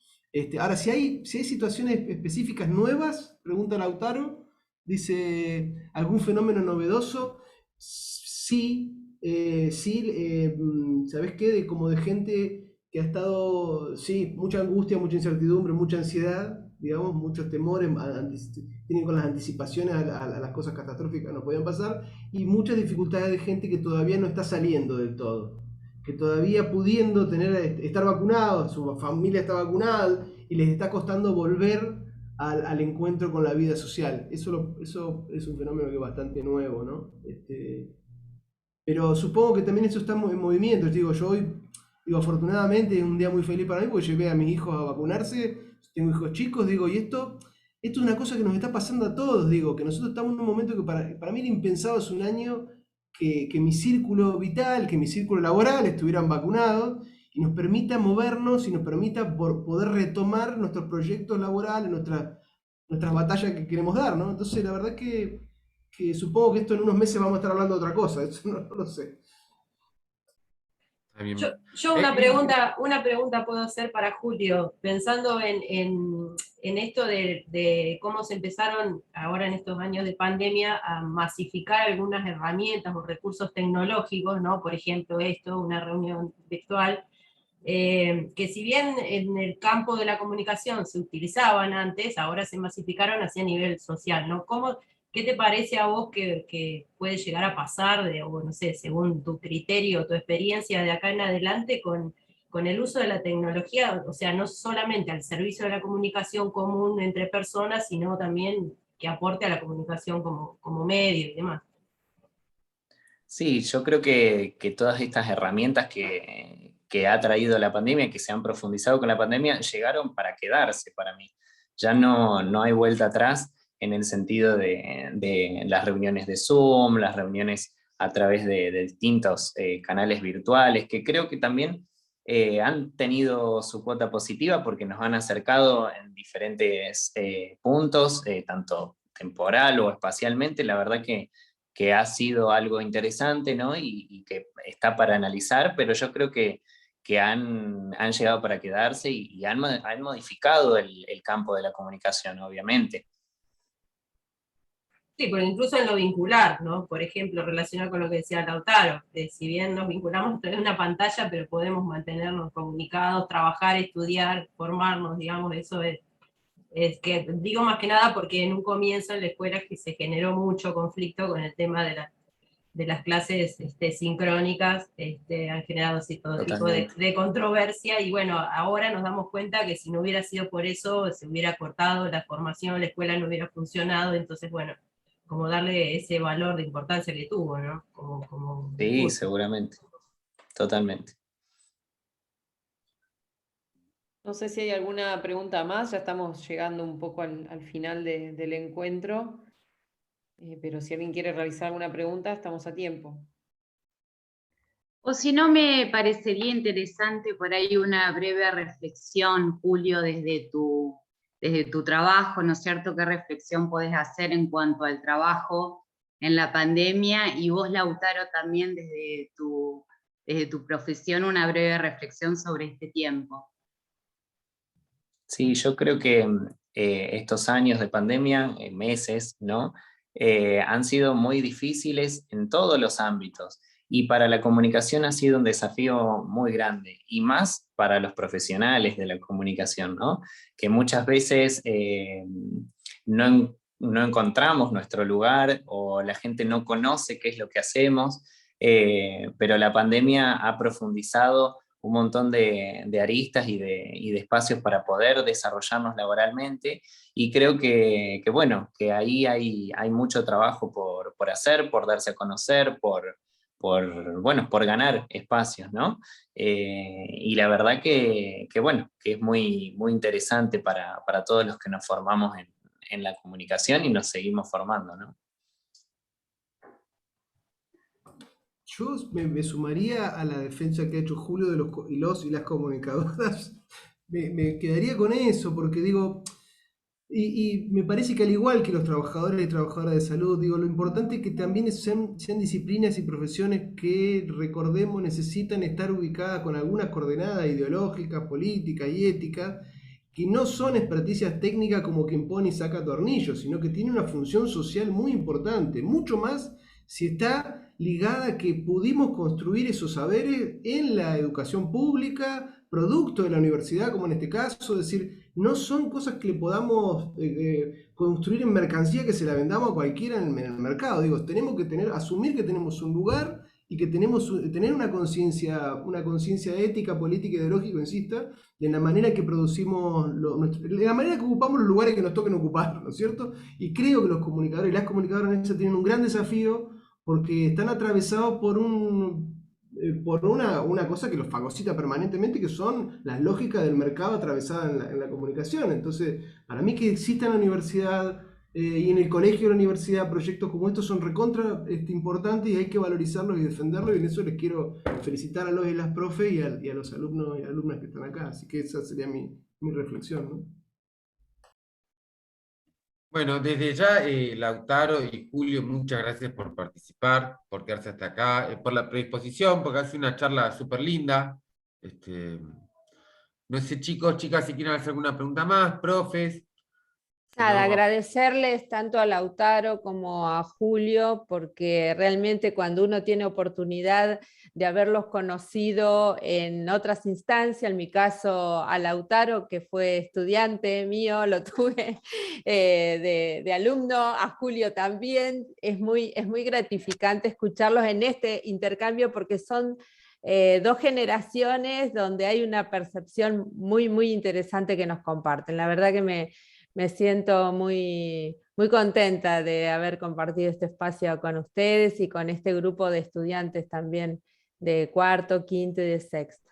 Ahora, si hay situaciones específicas nuevas, pregunta Lautaro, dice, ¿algún fenómeno novedoso? Sí, ¿sabes qué? Como de gente que ha estado, sí, mucha angustia, mucha incertidumbre, mucha ansiedad, digamos, muchos temores, tienen con las anticipaciones a las cosas catastróficas que nos podían pasar, y muchas dificultades de gente que todavía no está saliendo del todo, que todavía pudiendo estar vacunados, su familia está vacunada, y les está costando volver al encuentro con la vida social. Eso es un fenómeno que es bastante nuevo, ¿no? Pero supongo que también eso está en movimiento. Digo, yo hoy, afortunadamente es un día muy feliz para mí porque llevé a mis hijos a vacunarse, tengo hijos chicos, digo, y esto es una cosa que nos está pasando a todos, digo, que nosotros estamos en un momento que para mí era impensado hace un año que mi círculo vital, que mi círculo laboral estuvieran vacunados y nos permita movernos y nos permita poder retomar nuestros proyectos laborales, nuestras batallas que queremos dar, ¿no? Entonces, la verdad que supongo que esto en unos meses vamos a estar hablando de otra cosa, eso no lo sé. Yo una pregunta puedo hacer para Julio, pensando en esto de cómo se empezaron ahora en estos años de pandemia a masificar algunas herramientas o recursos tecnológicos, ¿no? Por ejemplo, una reunión virtual, que si bien en el campo de la comunicación se utilizaban antes, ahora se masificaron hacia nivel social, ¿no? ¿Qué te parece a vos que puede llegar a pasar, o no sé, según tu criterio, tu experiencia de acá en adelante con el uso de la tecnología? O sea, no solamente al servicio de la comunicación común entre personas, sino también que aporte a la comunicación como medio y demás. Sí, yo creo que todas estas herramientas que ha traído la pandemia, que se han profundizado con la pandemia, llegaron para quedarse para mí. Ya no hay vuelta atrás en el sentido de las reuniones de Zoom, las reuniones a través de distintos canales virtuales, que creo que también han tenido su cuota positiva porque nos han acercado en diferentes puntos, tanto temporal o espacialmente. La verdad que ha sido algo interesante, ¿no? Y que está para analizar, pero yo creo que han llegado para quedarse y han modificado el campo de la comunicación, obviamente. Sí, porque incluso en lo vincular, ¿no? Por ejemplo, relacionado con lo que decía Lautaro, si bien nos vinculamos a través de una pantalla, pero podemos mantenernos comunicados, trabajar, estudiar, formarnos, digamos, eso es que digo más que nada porque en un comienzo en la escuela que se generó mucho conflicto con el tema de las clases sincrónicas, han generado así todo tipo de controversia, y bueno, ahora nos damos cuenta que si no hubiera sido por eso, se hubiera cortado la formación, la escuela no hubiera funcionado, entonces bueno, como darle ese valor de importancia que tuvo, ¿no? Sí, seguramente, totalmente. No sé si hay alguna pregunta más, ya estamos llegando un poco al final del encuentro, pero si alguien quiere realizar alguna pregunta, estamos a tiempo. O si no, me parecería interesante por ahí una breve reflexión, Julio, desde tu trabajo, ¿no es cierto? ¿Qué reflexión podés hacer en cuanto al trabajo en la pandemia? Y vos, Lautaro, también desde tu profesión, una breve reflexión sobre este tiempo. Sí, yo creo que estos años de pandemia, meses, ¿no? Han sido muy difíciles en todos los ámbitos, y para la comunicación ha sido un desafío muy grande, y más para los profesionales de la comunicación, ¿no? Que muchas veces no encontramos nuestro lugar, o la gente no conoce qué es lo que hacemos, pero la pandemia ha profundizado un montón de aristas y de espacios para poder desarrollarnos laboralmente, y creo que bueno, que ahí hay mucho trabajo por hacer, por darse a conocer, por ganar espacios, ¿no? Y la verdad que bueno, que es muy, muy interesante para todos los que nos formamos en la comunicación y nos seguimos formando, ¿no? yo me sumaría a la defensa que ha hecho Julio de los y las comunicadoras. Me quedaría con eso, porque digo, y me parece que al igual que los trabajadores y trabajadoras de salud, digo, lo importante es que también sean disciplinas y profesiones que, recordemos, necesitan estar ubicadas con algunas coordenadas ideológicas, políticas y éticas, que no son experticias técnicas como quien pone y saca tornillos, sino que tienen una función social muy importante, mucho más si está ligada a que pudimos construir esos saberes en la educación pública, producto de la universidad, como en este caso, es decir, no son cosas que le podamos construir en mercancía que se la vendamos a cualquiera en el mercado. Digo, tenemos que asumir que tenemos un lugar y que tener una conciencia ética, política, ideológica, insisto, de la manera que producimos, de la manera que ocupamos los lugares que nos toquen ocupar, ¿no es cierto? Y creo que los comunicadores y las comunicadoras en eso tienen un gran desafío porque están atravesados por una cosa que los fagocita permanentemente, que son las lógicas del mercado atravesadas en la comunicación. Entonces, para mí que exista en la universidad y en el colegio de la universidad proyectos como estos son recontra importantes y hay que valorizarlos y defenderlos, y en eso les quiero felicitar a los y las profes y a los alumnos y alumnas que están acá. Así que esa sería mi reflexión, ¿no? Bueno, desde ya, Lautaro y Julio, muchas gracias por participar, por quedarse hasta acá, por la predisposición, porque hace una charla súper linda. No sé, chicos, chicas, si quieren hacer alguna pregunta más, profes. Nada, agradecerles tanto a Lautaro como a Julio, porque realmente cuando uno tiene oportunidad de haberlos conocido en otras instancias, en mi caso a Lautaro, que fue estudiante mío, lo tuve de alumno, a Julio también, es muy gratificante escucharlos en este intercambio, porque son dos generaciones donde hay una percepción muy interesante que nos comparten. La verdad que me siento muy contenta de haber compartido este espacio con ustedes y con este grupo de estudiantes también de cuarto, quinto y de sexto.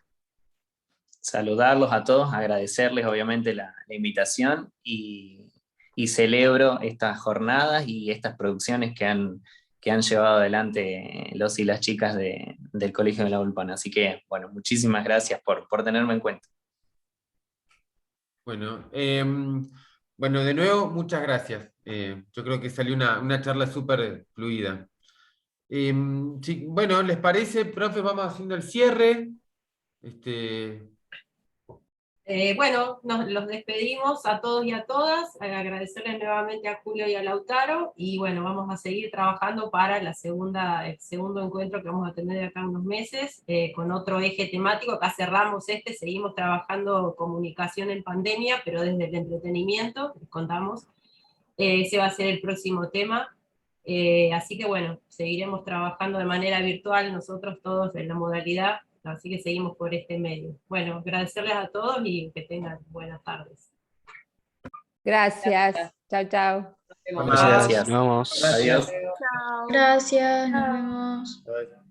Saludarlos a todos, agradecerles obviamente la invitación y celebro estas jornadas y estas producciones que han llevado adelante los y las chicas del Colegio de la Vulpana. Así que, bueno, muchísimas gracias por tenerme en cuenta. Bueno, bueno, de nuevo, muchas gracias. Yo creo que salió una charla súper fluida. Sí, bueno, ¿les parece, profe? Vamos haciendo el cierre. Bueno, los despedimos a todos y a todas, agradecerles nuevamente a Julio y a Lautaro, y bueno, vamos a seguir trabajando para el segundo encuentro que vamos a tener de acá en unos meses, con otro eje temático. Acá cerramos seguimos trabajando comunicación en pandemia, pero desde el entretenimiento, les contamos. Ese va a ser el próximo tema, así que bueno, seguiremos trabajando de manera virtual, nosotros todos en la modalidad. Así que seguimos por este medio. Bueno, agradecerles a todos y que tengan buenas tardes. Gracias. Chao, chao. Muchas gracias. Nos vemos. Adiós. Gracias, nos vemos.